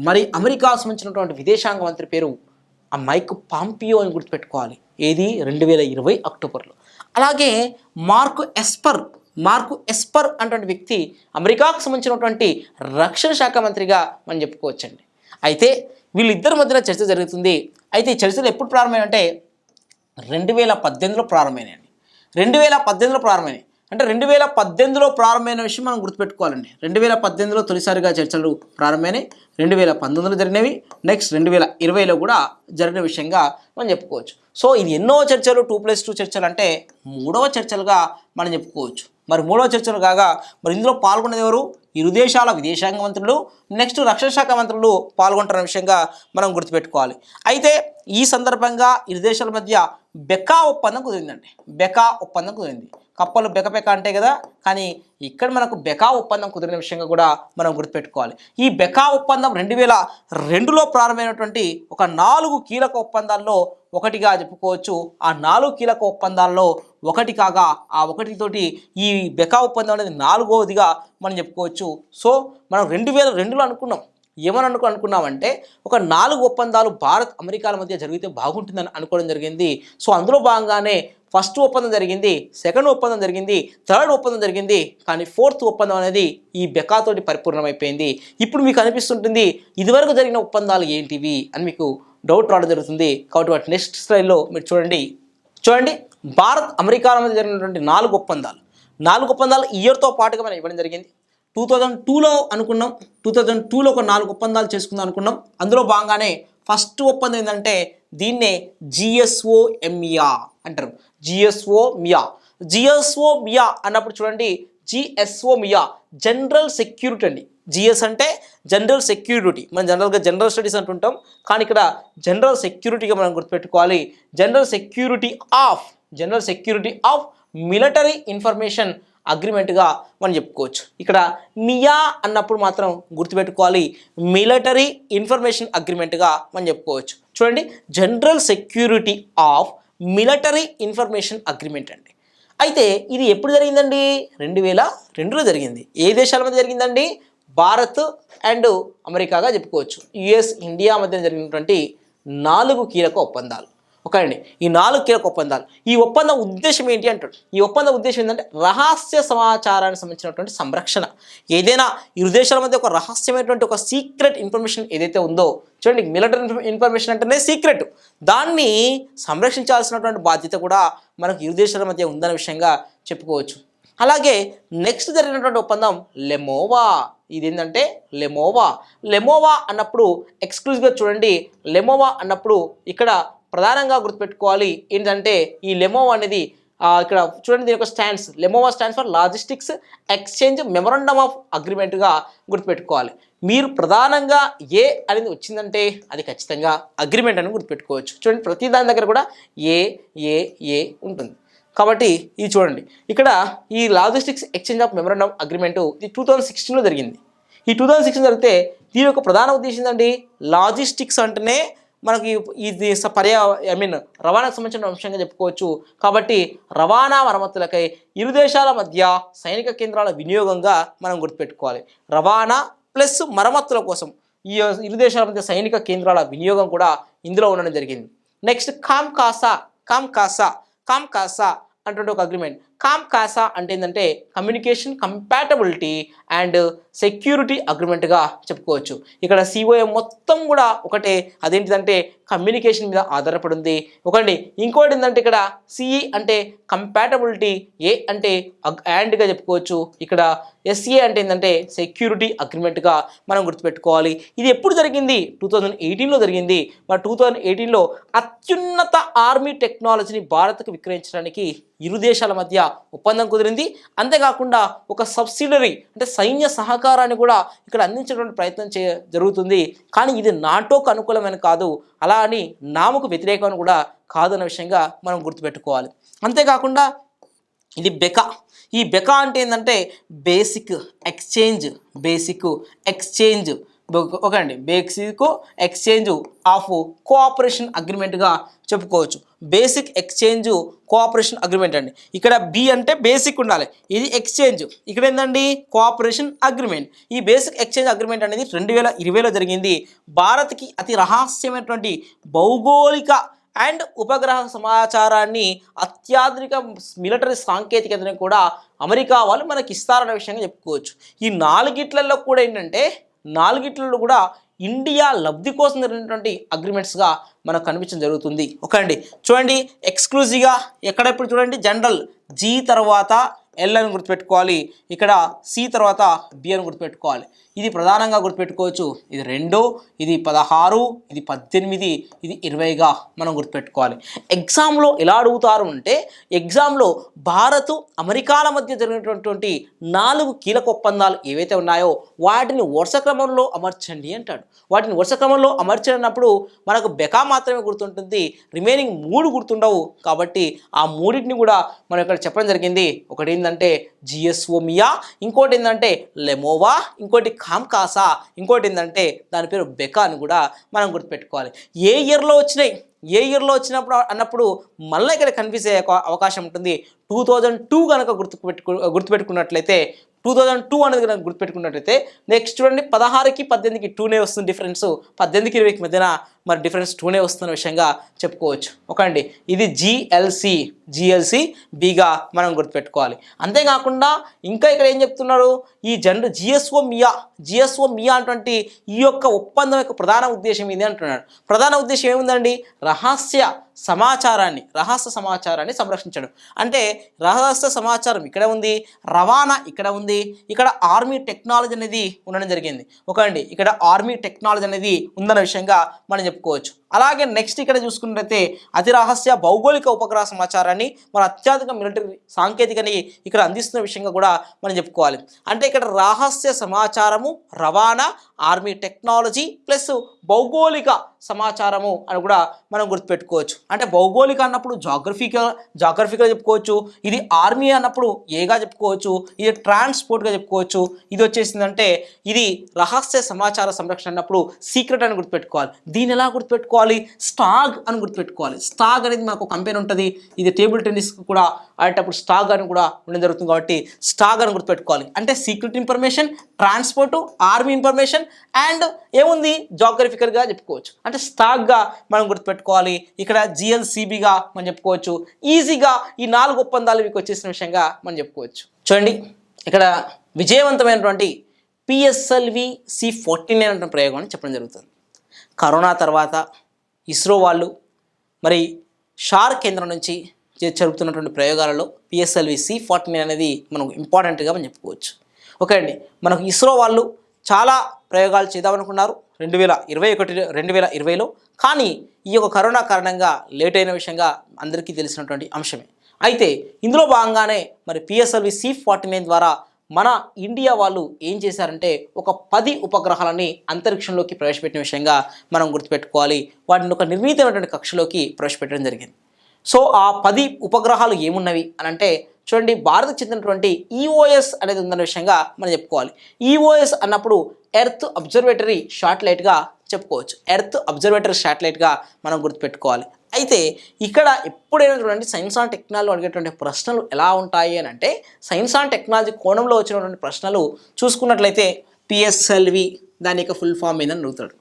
మరి అమెరికా సంబంధించినటువంటి విదేశాంగ మంత్రి పేరు ఆ మైక్ పాంపియో అని గుర్తుపెట్టుకోవాలి. ఏది 2020 అక్టోబర్లో. అలాగే మార్క్ ఎస్పర్ అటువంటి వ్యక్తి అమెరికాకు సంబంధించినటువంటి రక్షణ శాఖ మంత్రిగా మనం చెప్పుకోవచ్చండి. అయితే వీళ్ళిద్దరి మధ్యన చర్చ జరుగుతుంది. అయితే ఈ చర్చలు ఎప్పుడు ప్రారంభమైనాయంటే 2018లో ప్రారంభమైనాయండి. 2018లో ప్రారంభమైనాయి. అంటే 2018లో ప్రారంభమైన విషయం మనం గుర్తుపెట్టుకోవాలండి. 2018లో తొలిసారిగా చర్చలు ప్రారంభమైనాయి, 2019లో జరిగినవి, నెక్స్ట్ 2020లో కూడా జరిగిన విషయంగా మనం చెప్పుకోవచ్చు. సో ఇది ఎన్నో చర్చలు 2+2 చర్చలు అంటే 3వ చర్చలుగా మనం చెప్పుకోవచ్చు. మరి 3వ చర్చలు కాగా మరి ఇందులో పాల్గొనేది ఎవరు? ఇరు దేశాల విదేశాంగ మంత్రులు, నెక్స్ట్ రక్షణ శాఖ మంత్రులు పాల్గొంటున్న విషయంగా మనం గుర్తుపెట్టుకోవాలి. అయితే ఈ సందర్భంగా ఇరు దేశాల మధ్య బెకా ఒప్పందం కుదిరిందండి. బెకా ఒప్పందం కుదిరింది. కప్పలు బెక అంటే కదా, కానీ ఇక్కడ మనకు బెకా ఒప్పందం కుదిరిన విషయంగా కూడా మనం గుర్తుపెట్టుకోవాలి. ఈ బెకా ఒప్పందం 2002లో ప్రారంభమైనటువంటి ఒక 4 కీలక ఒప్పందాల్లో ఒకటిగా చెప్పుకోవచ్చు. ఆ 4 కీలక ఒప్పందాల్లో ఒకటి కాగా ఆ ఒకటితోటి ఈ బెకా ఒప్పందం అనేది 4వదిగా మనం చెప్పుకోవచ్చు. సో మనం 2002లో అనుకున్నాం. ఏమని అనుకున్నామంటే ఒక 4 ఒప్పందాలు భారత్ అమెరికాల మధ్య జరిగితే బాగుంటుందని అనుకోవడం జరిగింది. సో అందులో భాగంగానే ఫస్ట్ ఒప్పందం జరిగింది, సెకండ్ ఒప్పందం జరిగింది, థర్డ్ ఒప్పందం జరిగింది. కానీ ఫోర్త్ ఒప్పందం అనేది ఈ బెకాతోటి పరిపూర్ణమైపోయింది. ఇప్పుడు మీకు అనిపిస్తుంటుంది ఇదివరకు జరిగిన ఒప్పందాలు ఏంటివి అని మీకు డౌట్ రావడం జరుగుతుంది. కాబట్టి వాటి నెక్స్ట్ స్లైడ్లో మీరు చూడండి భారత్ అమెరికాల మధ్య జరిగినటువంటి 4 ఒప్పందాలు ఇయర్తో పాటుగా మనం ఇవ్వడం జరిగింది. 2002లో అనుకున్నాం. 2002లో ఒక 4 ఒప్పందాలు చేసుకుందాం అనుకున్నాం. అందులో భాగంగానే ఫస్ట్ ఒప్పందం ఏంటంటే దీన్నే జిఎస్ఓఎంఇయా అంటారు. జిఎస్ఓమియా అన్నప్పుడు చూడండి, జిఎస్ఓమియా జనరల్ సెక్యూరిటీ అండి. జిఎస్ అంటే జనరల్ సెక్యూరిటీ, మనం జనరల్గా జనరల్ స్టడీస్ అంటుంటాం, కానీ ఇక్కడ జనరల్ సెక్యూరిటీగా మనం గుర్తుపెట్టుకోవాలి. General security of military information అగ్రిమెంట్గా మనం చెప్పుకోవచ్చు. ఇక్కడ మియా అన్నప్పుడు మాత్రం గుర్తుపెట్టుకోవాలి, మిలిటరీ ఇన్ఫర్మేషన్ అగ్రిమెంట్గా మనం చెప్పుకోవచ్చు. చూడండి, general security of military information agreement అండి. అయితే ఇది ఎప్పుడు జరిగిందండి? 2002లో జరిగింది. ఏ దేశాల మధ్య జరిగిందండి? భారత్ అండ్ అమెరికాగా చెప్పుకోవచ్చు. యుఎస్ ఇండియా మధ్య జరిగినటువంటి 4 కీలక ఒప్పందాలు. ఓకే అండి, ఈ 4 కీలక ఒప్పందాలు. ఈ ఒప్పందం ఉద్దేశం ఏంటి అంటాడు. ఈ ఒప్పందం ఉద్దేశం ఏంటంటే రహస్య సమాచారానికి సంబంధించినటువంటి సంరక్షణ. ఏదైనా ఇరు దేశాల మధ్య ఒక రహస్యమైనటువంటి ఒక సీక్రెట్ ఇన్ఫర్మేషన్ ఏదైతే ఉందో, చూడండి మిలిటరీ ఇన్ఫర్మేషన్ అంటేనే సీక్రెట్, దాన్ని సంరక్షించాల్సినటువంటి బాధ్యత కూడా మనకు ఇరు దేశాల మధ్య ఉందనే విషయంగా చెప్పుకోవచ్చు. అలాగే నెక్స్ట్ జరిగినటువంటి ఒప్పందం లెమోవా. ఇది ఏంటంటే లెమోవా అన్నప్పుడు ఎక్స్క్లూజివ్గా చూడండి, లెమోవా అన్నప్పుడు ఇక్కడ ప్రధానంగా గుర్తుపెట్టుకోవాలి ఏంటంటే ఈ లెమోవా అనేది ఇక్కడ చూడండి, దీని యొక్క LEMOA stands for logistics exchange memorandum of అగ్రిమెంట్గా గుర్తుపెట్టుకోవాలి. మీరు ప్రధానంగా ఏ అనేది వచ్చిందంటే అది ఖచ్చితంగా అగ్రిమెంట్ అని గుర్తుపెట్టుకోవచ్చు. చూడండి, ప్రతి దాని దగ్గర కూడా ఏ ఉంటుంది. కాబట్టి ఇది చూడండి, ఇక్కడ ఈ లాజిస్టిక్స్ ఎక్స్చేంజ్ ఆఫ్ మెమొరండమ్ అగ్రిమెంట్ ఇది 2016లో జరిగింది. ఈ 2016 జరిగితే దీని యొక్క ప్రధాన ఉద్దేశం ఏంటండి, లాజిస్టిక్స్ అంటేనే మనకి ఇది రవాణాకు సంబంధించిన అంశంగా చెప్పుకోవచ్చు. కాబట్టి రవాణా మరమ్మతులకై ఇరు దేశాల మధ్య సైనిక కేంద్రాల వినియోగంగా మనం గుర్తుపెట్టుకోవాలి. రవాణా ప్లస్ మరమ్మతుల కోసం ఈ ఇరు దేశాల మధ్య సైనిక కేంద్రాల వినియోగం కూడా ఇందులో ఉండడం జరిగింది. నెక్స్ట్ కామ్కాసా అంటే ఒక అగ్రిమెంట్. కామ్కాసా అంటే ఏంటంటే కమ్యూనికేషన్ కంపాటబిలిటీ అండ్ సెక్యూరిటీ అగ్రిమెంట్గా చెప్పుకోవచ్చు. ఇక్కడ సిఓఎం మొత్తం కూడా ఒకటే, అదేంటిదంటే కమ్యూనికేషన్ మీద ఆధారపడి ఉంది. ఒకటి ఇంకోటి ఏంటంటే ఇక్కడ సిఈ అంటే కంపాటబిలిటీ, ఏ అంటే గా చెప్పుకోవచ్చు. ఇక్కడ ఎస్ఏ అంటే ఏంటంటే సెక్యూరిటీ అగ్రిమెంట్గా మనం గుర్తుపెట్టుకోవాలి. ఇది ఎప్పుడు జరిగింది? 2018లో జరిగింది. మరి 2018లో అత్యున్నత ఆర్మీ టెక్నాలజీని భారత్కు విక్రయించడానికి ఇరు దేశాల మధ్య ఒప్పందం కుదిరింది. అంతేకాకుండా ఒక సబ్సిడరీ అంటే సైన్య సహకారాన్ని కూడా ఇక్కడ అందించేటువంటి ప్రయత్నం జరుగుతుంది. కానీ ఇది నాటోకు అనుకూలమైన కాదు, అలా అని నాముకు వ్యతిరేకమని కూడా కాదన్న విషయంగా మనం గుర్తుపెట్టుకోవాలి. అంతేకాకుండా ఇది బెకా. ఈ బెకా అంటే ఏంటంటే బేసిక్ ఎక్స్చేంజ్ ఆఫ్ కోఆపరేషన్ అగ్రిమెంట్గా చెప్పుకోవచ్చు. బేసిక్ ఎక్స్చేంజ్ కోఆపరేషన్ అగ్రిమెంట్ అండి. ఇక్కడ బి అంటే బేసిక్ ఉండాలి, ఇది ఎక్స్చేంజ్, ఇక్కడ ఏంటండి కోఆపరేషన్ అగ్రిమెంట్. ఈ బేసిక్ ఎక్స్చేంజ్ అగ్రిమెంట్ అనేది 2020లో జరిగింది. భారత్కి అతి రహస్యమైనటువంటి భౌగోళిక అండ్ ఉపగ్రహ సమాచారాన్ని అత్యాధునిక మిలిటరీ సాంకేతికతను కూడా అమెరికా వాళ్ళు మనకి ఇస్తారనే విషయంగా చెప్పుకోవచ్చు. ఈ 4 కూడా ఏంటంటే 4 కూడా ఇండియా లబ్ధి కోసం జరిగినటువంటి అగ్రిమెంట్స్గా మనకు కనిపించడం జరుగుతుంది. ఓకే అండి, చూడండి ఎక్స్క్లూజివ్గా ఎక్కడెప్పుడు చూడండి, జనరల్ జీ తర్వాత ఎల్ అని గుర్తుపెట్టుకోవాలి, ఇక్కడ సి తర్వాత బి అని గుర్తుపెట్టుకోవాలి. ఇది ప్రధానంగా గుర్తుపెట్టుకోవచ్చు. ఇది 2, ఇది 16, ఇది 18, ఇది 20గా మనం గుర్తుపెట్టుకోవాలి. ఎగ్జామ్లో ఎలా అడుగుతారు అంటే, ఎగ్జామ్లో భారత్ అమెరికాల మధ్య జరిగినటువంటి 4 కీలక ఒప్పందాలు ఏవైతే ఉన్నాయో వాటిని వరుస క్రమంలో అమర్చండి అంటాడు. వాటిని వరుస క్రమంలో అమర్చినప్పుడు మనకు బెకా మాత్రమే గుర్తుంటుంది, రిమైనింగ్ 3 గుర్తుండవు. కాబట్టి ఆ 3టిని కూడా మనం ఇక్కడ చెప్పడం జరిగింది. ఒకటి ఏంటంటే జిఎస్ఓమియా, ఇంకోటి ఏంటంటే లెమోవా, ఇంకోటి కామ్కాసా, ఇంకోటి ఏంటంటే దాని పేరు బెకా అని కూడా మనం గుర్తుపెట్టుకోవాలి. ఏ ఇయర్లో వచ్చినాయి ఏ ఇయర్లో వచ్చినప్పుడు అన్నప్పుడు మళ్ళీ ఇక్కడ కన్ఫ్యూజ్ అయ్యే అవకాశం ఉంటుంది. 2002 కనుక గుర్తుపెట్టుకున్నట్లయితే 2002 అనేది కనుక గుర్తుపెట్టుకున్నట్లయితే నెక్స్ట్ చూడండి 16కి 18కి 2నే వస్తుంది డిఫరెన్స్, 18కి 20కి మధ్యన మరి డిఫరెన్స్ 2నే వస్తున్న విషయంగా చెప్పుకోవచ్చు. ఓకే అండి, ఇది జిఎల్సి బిగా మనం గుర్తుపెట్టుకోవాలి. అంతేకాకుండా ఇంకా ఇక్కడ ఏం చెప్తున్నారు, ఈ జిఎస్ఓ మియా అటువంటి ఈ యొక్క ఒప్పందం యొక్క ప్రధాన ఉద్దేశం ఇది అంటున్నాడు. ప్రధాన ఉద్దేశం ఏముందండి, రహస్య సమాచారాన్ని సంరక్షించడం. అంటే రహస్య సమాచారం ఇక్కడ ఉంది, రవాణా ఇక్కడ ఉంది, ఇక్కడ ఆర్మీ టెక్నాలజీ అనేది ఉండడం జరిగింది. ఓకే అండి, ఇక్కడ ఆర్మీ టెక్నాలజీ అనేది ఉందన్న విషయంగా మనం చెప్పుకోవచ్చు. అలాగే నెక్స్ట్ ఇక్కడ చూసుకున్నట్లయితే అతి రహస్య భౌగోళిక ఉపగ్రహ సమాచారాన్ని మన అత్యాధునిక మిలిటరీ సాంకేతికని ఇక్కడ అందిస్తున్న విషయంగా కూడా మనం చెప్పుకోవాలి. అంటే ఇక్కడ రహస్య సమాచారము, రవాణా, ఆర్మీ టెక్నాలజీ ప్లస్ భౌగోళిక సమాచారము అని కూడా మనం గుర్తుపెట్టుకోవచ్చు. అంటే భౌగోళిక అన్నప్పుడు జాగ్రఫికల్ చెప్పుకోవచ్చు, ఇది ఆర్మీ అన్నప్పుడు ఏగా చెప్పుకోవచ్చు, ఇది ట్రాన్స్పోర్ట్గా చెప్పుకోవచ్చు, ఇది వచ్చేసిందంటే ఇది రహస్య సమాచార సంరక్షణ అన్నప్పుడు సీక్రెట్ అని గుర్తుపెట్టుకోవాలి. దీని ఎలా గుర్తుపెట్టుకోవాలి, స్టాగ్ అని గుర్తుపెట్టుకోవాలి. స్టాగ్ అనేది మనకు కంపెనీ ఉంటుంది, ఇది టేబుల్ టెన్నిస్ కూడా ఆడేటప్పుడు స్టాగ్ అని కూడా ఉండడం జరుగుతుంది కాబట్టి స్టాగ్ అని గుర్తుపెట్టుకోవాలి. అంటే secret information, transport, army information and ఏముంది జాగ్రఫికల్గా చెప్పుకోవచ్చు. అంటే స్టాగ్గా మనం గుర్తుపెట్టుకోవాలి. ఇక్కడ జిఎల్సిబిగా మనం చెప్పుకోవచ్చు. ఈజీగా ఈ 4 ఒప్పందాలు మీకు వచ్చేసిన విషయంగా మనం చెప్పుకోవచ్చు. చూడండి, ఇక్కడ విజయవంతమైనటువంటి పిఎస్ఎల్వి C-49 అనే ప్రయోగం చెప్పడం జరుగుతుంది. కరోనా తర్వాత ఇస్రో వాళ్ళు మరి షార్ కేంద్రం నుంచి జరుపుతున్నటువంటి ప్రయోగాలలో పిఎస్ఎల్వి C-49 అనేది మనకు ఇంపార్టెంట్గా మనం చెప్పుకోవచ్చు. ఓకే అండి, మనకు ఇస్రో వాళ్ళు చాలా ప్రయోగాలు చేద్దామనుకున్నారు 2020లో, కానీ ఈ యొక్క కరోనా కారణంగా లేట్ అయిన విషయంగా అందరికీ తెలిసినటువంటి అంశమే. అయితే ఇందులో భాగంగానే మరి పిఎస్ఎల్వి C-49 ద్వారా మన ఇండియా వాళ్ళు ఏం చేశారంటే ఒక 10 ఉపగ్రహాలని అంతరిక్షంలోకి ప్రవేశపెట్టిన విషయంగా మనం గుర్తుపెట్టుకోవాలి. వాటిని ఒక నిర్ణీతమైనటువంటి కక్షలోకి ప్రవేశపెట్టడం జరిగింది. సో ఆ 10 ఉపగ్రహాలు ఏమున్నవి అని అంటే చూడండి, భారత్కు చెందినటువంటి EOS అనేది ఉందన్న విషయంగా మనం చెప్పుకోవాలి. EOS అన్నప్పుడు ఎర్త్ అబ్జర్వేటరీ శాటిలైట్గా చెప్పుకోవచ్చు. ఎర్త్ అబ్జర్వేటరీ శాటిలైట్గా మనం గుర్తుపెట్టుకోవాలి. అయితే ఇక్కడ ఎప్పుడైనా చూడండి, సైన్స్ అండ్ టెక్నాలజీ అడిగేటువంటి ప్రశ్నలు ఎలా ఉంటాయి అని అంటే సైన్స్ అండ్ టెక్నాలజీ కోణంలో వచ్చినటువంటి ప్రశ్నలు చూసుకున్నట్లయితే పిఎస్ఎల్వి దాని యొక్క ఫుల్ ఫామ్ ఏందని అడుగుతాడు.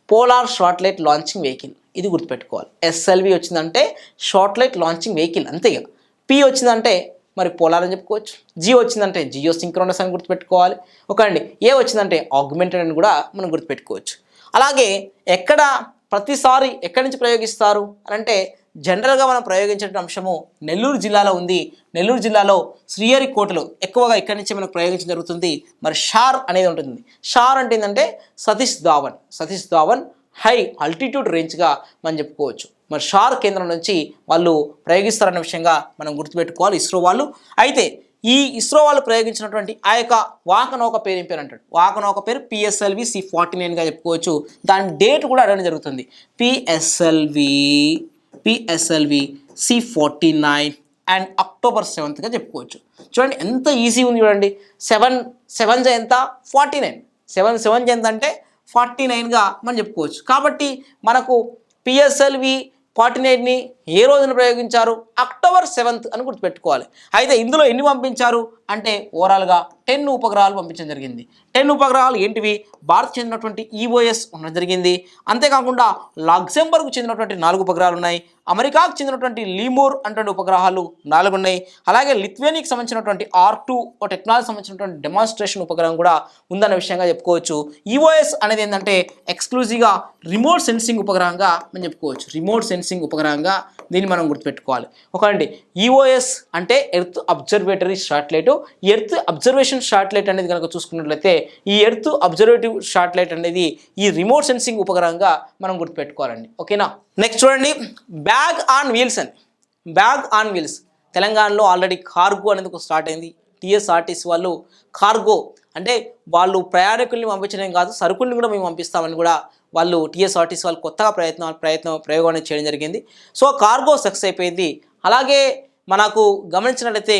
పోలార్ శాటిలైట్ లాంచింగ్ వెహికల్, ఇది గుర్తుపెట్టుకోవాలి. SLV వచ్చిందంటే శాటిలైట్ లాంచింగ్ వెహికల్ అంతేగా. P వచ్చిందంటే మరి పోలార్ అని చెప్పుకోవచ్చు. G వచ్చిందంటే జియో సింక్రోనస్ అని గుర్తుపెట్టుకోవాలి. ఓకే అండి, A వచ్చిందంటే ఆగ్మెంటెడ్ అని కూడా మనం గుర్తుపెట్టుకోవచ్చు. అలాగే ప్రతిసారి ఎక్కడి నుంచి ప్రయోగిస్తారు అని అంటే జనరల్గా మనం ప్రయోగించే అంశము నెల్లూరు జిల్లాలో ఉంది. నెల్లూరు జిల్లాలో శ్రీహరికోటలో ఎక్కువగా ఇక్కడి నుంచి మనకు ప్రయోగించడం జరుగుతుంది. మరి షార్ అనేది ఉంటుంది. షార్ అంటే ఏంటంటే సతీష్ ధావన్ హై ఆల్టిట్యూడ్ రేంజ్గా మనం చెప్పుకోవచ్చు. మరి షార్ కేంద్రం నుంచి వాళ్ళు ప్రయోగిస్తారన్న విషయంగా మనం గుర్తుపెట్టుకోవాలి ఇస్రో వాళ్ళు. అయితే ఈ ఇస్రో వాళ్ళు ప్రయోగించినటువంటి ఆ యొక్క వాహనౌక పేరు ఏం పేరు అంటాడు, వాహనౌక పేరు PSLV C-49గా చెప్పుకోవచ్చు. దాని డేట్ కూడా అడగడం జరుగుతుంది, PSLV C-49 అండ్ అక్టోబర్ 7గా చెప్పుకోవచ్చు. చూడండి ఎంత ఈజీ ఉంది చూడండి. 7 ఎంత 49, 7 ఎంత అంటే 49గా మనం చెప్పుకోవచ్చు. కాబట్టి మనకు PSLV 49ని ఏ రోజున ప్రయోగించారు, అక్టోబర్ 7 అని గుర్తుపెట్టుకోవాలి. అయితే ఇందులో ఎన్ని పంపించారు అంటే ఓవరాల్గా 10 ఉపగ్రహాలు పంపించడం జరిగింది. 10 ఉపగ్రహాలు ఏంటివి, భారత్ చెందినటువంటి EOS ఉండడం జరిగింది. అంతేకాకుండా లగ్జంబర్గ్కు చెందినటువంటి 4 ఉపగ్రహాలు ఉన్నాయి. అమెరికాకు చెందినటువంటి లీమూర్ అటువంటి ఉపగ్రహాలు 4 ఉన్నాయి. అలాగే లిథువేనియాకి సంబంధించినటువంటి R2 టెక్నాలజీ సంబంధించినటువంటి డెమాన్స్ట్రేషన్ ఉపగ్రహం కూడా ఉందన్న విషయంగా చెప్పుకోవచ్చు. EOS అనేది ఏంటంటే ఎక్స్క్లూజివ్గా రిమోట్ సెన్సింగ్ ఉపగ్రహంగా మనం చెప్పుకోవచ్చు. రిమోట్ సెన్సింగ్ ఉపగ్రహంగా దీన్ని మనం గుర్తుపెట్టుకోవాలి. ఓకేండి, EOS అంటే earth observatory satellite. Earth observation satellite అనేది కనుక చూసుకున్నట్లయితే ఈ ఎర్త్ అబ్జర్వేటివ్ శాటిలైట్ అనేది ఈ రిమోట్ సెన్సింగ్ ఉపగ్రహంగా మనం గుర్తుపెట్టుకోవాలండి. ఓకేనా, నెక్స్ట్ చూడండి, బ్యాగ్ ఆన్ వీల్స్. తెలంగాణలో ఆల్రెడీ కార్గో అనేది స్టార్ట్ అయింది. TSRTC వాళ్ళు కార్గో అంటే వాళ్ళు ప్రయాణికుల్ని పంపించడం కాదు, సరుకుల్ని కూడా మేము పంపిస్తామని కూడా వాళ్ళు TSRTC వాళ్ళు కొత్తగా ప్రయోగం అనేది చేయడం జరిగింది. సో కార్గో సక్సెస్ అయిపోయింది. అలాగే మనకు గమనించినట్లయితే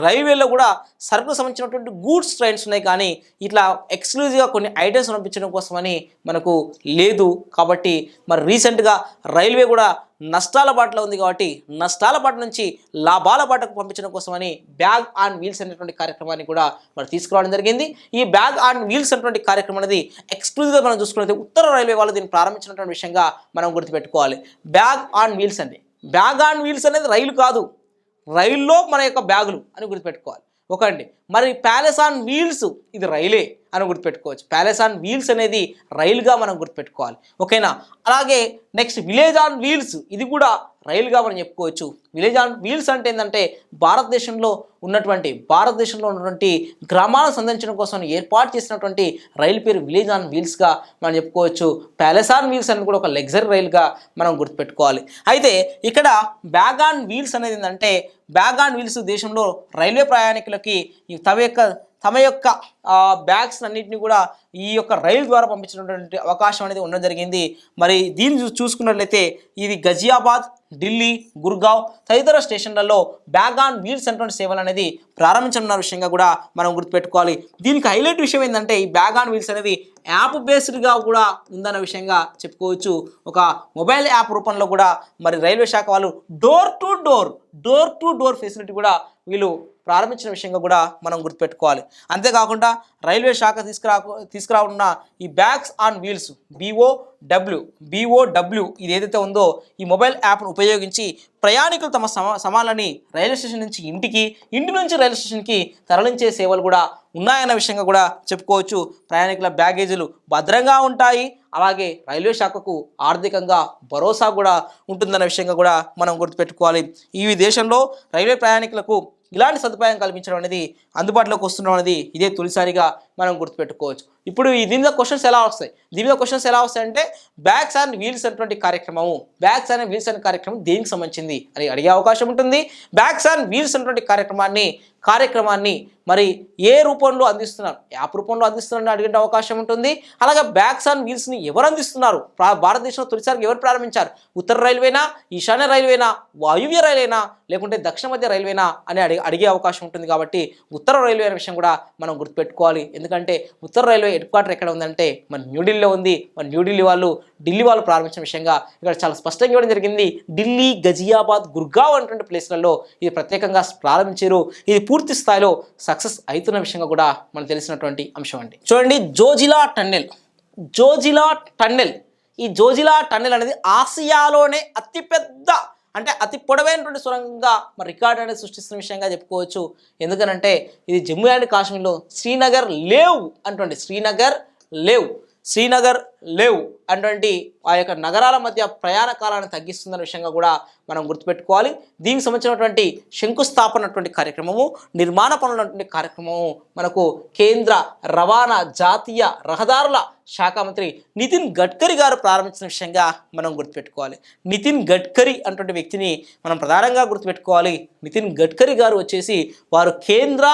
రైల్వేలో కూడా సరుకుకు సంబంధించినటువంటి గూడ్స్ ట్రైన్స్ ఉన్నాయి, కానీ ఇట్లా ఎక్స్క్లూజివ్గా కొన్ని ఐటమ్స్ పంపించడం కోసమని మనకు లేదు. కాబట్టి మరి రీసెంట్గా రైల్వే కూడా నష్టాల బాటలో ఉంది, కాబట్టి నష్టాల బాట నుంచి లాభాల బాటకు పంపించడం కోసమని బ్యాగ్ ఆన్ వీల్స్ అనేటువంటి కార్యక్రమాన్ని కూడా మరి తీసుకురావడం జరిగింది. ఈ బ్యాగ్ ఆన్ వీల్స్ అనేటువంటి కార్యక్రమం అనేది ఎక్స్క్లూజివ్గా మనం చూసుకున్నట్లయితే ఉత్తర రైల్వే వాళ్ళు దీన్ని ప్రారంభించినటువంటి విషయంగా మనం గుర్తుపెట్టుకోవాలి. బ్యాగ్ ఆన్ వీల్స్ అండి. బ్యాగ్ ఆన్ వీల్స్ అనేది రైలు కాదు, రైల్లో మన యొక్క బ్యాగులు అని గుర్తుపెట్టుకోవాలి. ఒకండి మరి ప్యాలెస్ ఆన్ వీల్స్ ఇది రైలే అని గుర్తుపెట్టుకోవచ్చు. ప్యాలెస్ ఆన్ వీల్స్ అనేది రైలుగా మనం గుర్తుపెట్టుకోవాలి. ఓకేనా. అలాగే నెక్స్ట్ విలేజ్ ఆన్ వీల్స్ ఇది కూడా రైలుగా మనం చెప్పుకోవచ్చు. విలేజ్ ఆన్ వీల్స్ అంటే ఏంటంటే భారతదేశంలో ఉన్నటువంటి గ్రామాలను సందర్శించడం కోసం ఏర్పాటు చేసినటువంటి రైలు పేరు విలేజ్ ఆన్ వీల్స్గా మనం చెప్పుకోవచ్చు. ప్యాలెస్ ఆన్ వీల్స్ అనేది కూడా ఒక లగ్జరీ రైలుగా మనం గుర్తుపెట్టుకోవాలి. అయితే ఇక్కడ బ్యాగ్ ఆన్ వీల్స్ అనేది ఏంటంటే బ్యాగ్ ఆన్ వీల్స్ దేశంలో రైల్వే ప్రయాణికులకి తమ యొక్క బ్యాగ్స్ అన్నింటినీ కూడా ఈ యొక్క రైలు ద్వారా పంపించినటువంటి అవకాశం అనేది ఉండడం జరిగింది. మరి దీన్ని చూసుకున్నట్లయితే ఇది గజియాబాద్, ఢిల్లీ, గుర్గావ్ తదితర స్టేషన్లలో బ్యాగ్ ఆన్ వీల్స్ అనేటువంటి సేవలు అనేది ప్రారంభించనున్న విషయంగా కూడా మనం గుర్తుపెట్టుకోవాలి. దీనికి హైలైట్ విషయం ఏంటంటే ఈ బ్యాగ్ ఆన్ వీల్స్ అనేది యాప్ బేస్డ్గా కూడా ఉందన్న విషయంగా చెప్పుకోవచ్చు. ఒక మొబైల్ యాప్ రూపంలో కూడా మరి రైల్వే శాఖ వాళ్ళు డోర్ టు డోర్ ఫెసిలిటీ కూడా వీళ్ళు ప్రారంభించిన విషయంగా కూడా మనం గుర్తుపెట్టుకోవాలి. అంతేకాకుండా రైల్వే శాఖ తీసుకురానున్న ఈ బ్యాగ్స్ ఆన్ వీల్స్ BOW ఇది ఏదైతే ఉందో ఈ మొబైల్ యాప్ను ఉపయోగించి ప్రయాణికులు తమ సామాన్లని రైల్వే స్టేషన్ నుంచి ఇంటి నుంచి రైల్వే స్టేషన్కి తరలించే సేవలు కూడా ఉన్నాయన్న విషయంగా కూడా చెప్పుకోవచ్చు. ప్రయాణికుల బ్యాగేజీలు భద్రంగా ఉంటాయి, అలాగే రైల్వే శాఖకు ఆర్థికంగా భరోసా కూడా ఉంటుందన్న విషయంగా కూడా మనం గుర్తుపెట్టుకోవాలి. ఈ దేశంలో రైల్వే ప్రయాణికులకు ఇలాంటి సదుపాయం కల్పించడం అనేది అందుబాటులోకి వస్తుండడం అనేది ఇదే తొలిసారిగా మనం గుర్తుపెట్టుకోవచ్చు. ఇప్పుడు దీని మీద క్వశ్చన్స్ ఎలా వస్తాయి అంటే బ్యాగ్స్ అండ్ వీల్స్ అనేటువంటి కార్యక్రమం దేనికి సంబంధించింది అని అడిగే అవకాశం ఉంటుంది. బ్యాగ్స్ అండ్ వీల్స్ అనేటువంటి కార్యక్రమాన్ని మరి ఏ రూపంలో అందిస్తున్నారు, యాప్ రూపంలో అందిస్తున్నారని అడిగే అవకాశం ఉంటుంది. అలాగే బ్యాగ్స్ అండ్ వీల్స్ని ఎవరు అందిస్తున్నారు, భారతదేశంలో తొలిసారిగా ఎవరు ప్రారంభించారు, ఉత్తర రైల్వేనా, ఈశాన్య రైల్వేనా, వాయువ్య రైల్వేనా, లేకుంటే దక్షిణ మధ్య రైల్వేనా అని అడిగే అవకాశం ఉంటుంది. కాబట్టి ఉత్తర రైల్వే అనే విషయం కూడా మనం గుర్తుపెట్టుకోవాలి. ఎందుకంటే ఉత్తర రైల్వే హెడ్ క్వార్టర్ ఎక్కడ ఉందంటే మన న్యూఢిల్లీలో ఉంది. మన ఢిల్లీ వాళ్ళు ప్రారంభించిన విషయంగా ఇక్కడ చాలా స్పష్టంగా ఇవ్వడం జరిగింది. ఢిల్లీ, గజియాబాద్, గుర్గావ్ అనేటువంటి ప్లేస్లలో ఇది ప్రత్యేకంగా ప్రారంభించారు. ఇది పూర్తి స్థాయిలో సక్సెస్ అవుతున్న విషయంగా కూడా మనకు తెలిసినటువంటి అంశం అండి. చూడండి జోజిలా టన్నెల్ ఈ జోజిలా టన్నెల్ అనేది ఆసియాలోనే అతి పొడవైనటువంటి సొరంగంగా మరి రికార్డు అనేది సృష్టిస్తున్న విషయంగా చెప్పుకోవచ్చు. ఎందుకనంటే ఇది జమ్మూ అండ్ కాశ్మీర్లో శ్రీనగర్ లేవ్ అటువంటి ఆ యొక్క నగరాల మధ్య ప్రయాణ కాలాన్ని తగ్గిస్తుందన్న విషయంగా కూడా మనం గుర్తుపెట్టుకోవాలి. దీనికి సంబంధించినటువంటి శంకుస్థాపన కార్యక్రమము, నిర్మాణ పనులటువంటి కార్యక్రమము మనకు కేంద్ర రవాణా జాతీయ రహదారుల శాఖ మంత్రి నితిన్ గడ్కరీ గారు ప్రారంభించిన విషయంగా మనం గుర్తుపెట్టుకోవాలి. నితిన్ గడ్కరీ అటువంటి వ్యక్తిని మనం ప్రధానంగా గుర్తుపెట్టుకోవాలి. నితిన్ గడ్కరీ గారు వచ్చేసి వారు కేంద్ర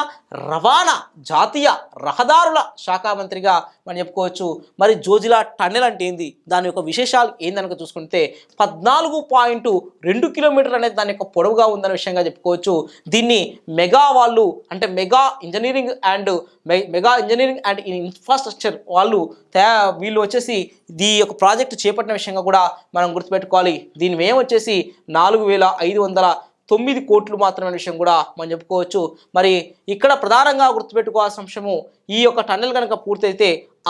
రవాణా జాతీయ రహదారుల శాఖ మంత్రిగా మనం చెప్పుకోవచ్చు. మరి జోజిలా టన్నెల్ అంటే ఏంది, దాని యొక్క విశేషాలు ఏందనక చూసుకుంటే 14.2 కిలోమీటర్లు అనేది దాని యొక్క పొడవుగా ఉందనే విషయంగా చెప్పుకోవచ్చు. దీన్ని మెగా ఇంజనీరింగ్ అండ్ ఇన్ఫ్రాస్ట్రక్చర్ వీళ్ళు వచ్చేసి ఈ యొక్క ప్రాజెక్టు చేపట్టిన విషయంగా కూడా మనం గుర్తుపెట్టుకోవాలి. దీని వ్యయం వచ్చేసి 4,509 కోట్లు మాత్రమే విషయం కూడా మనం చెప్పుకోవచ్చు. మరి ఇక్కడ ప్రధానంగా గుర్తుపెట్టుకోవాల్సిన అంశము, ఈ యొక్క టన్నెల్ కనుక పూర్తయితే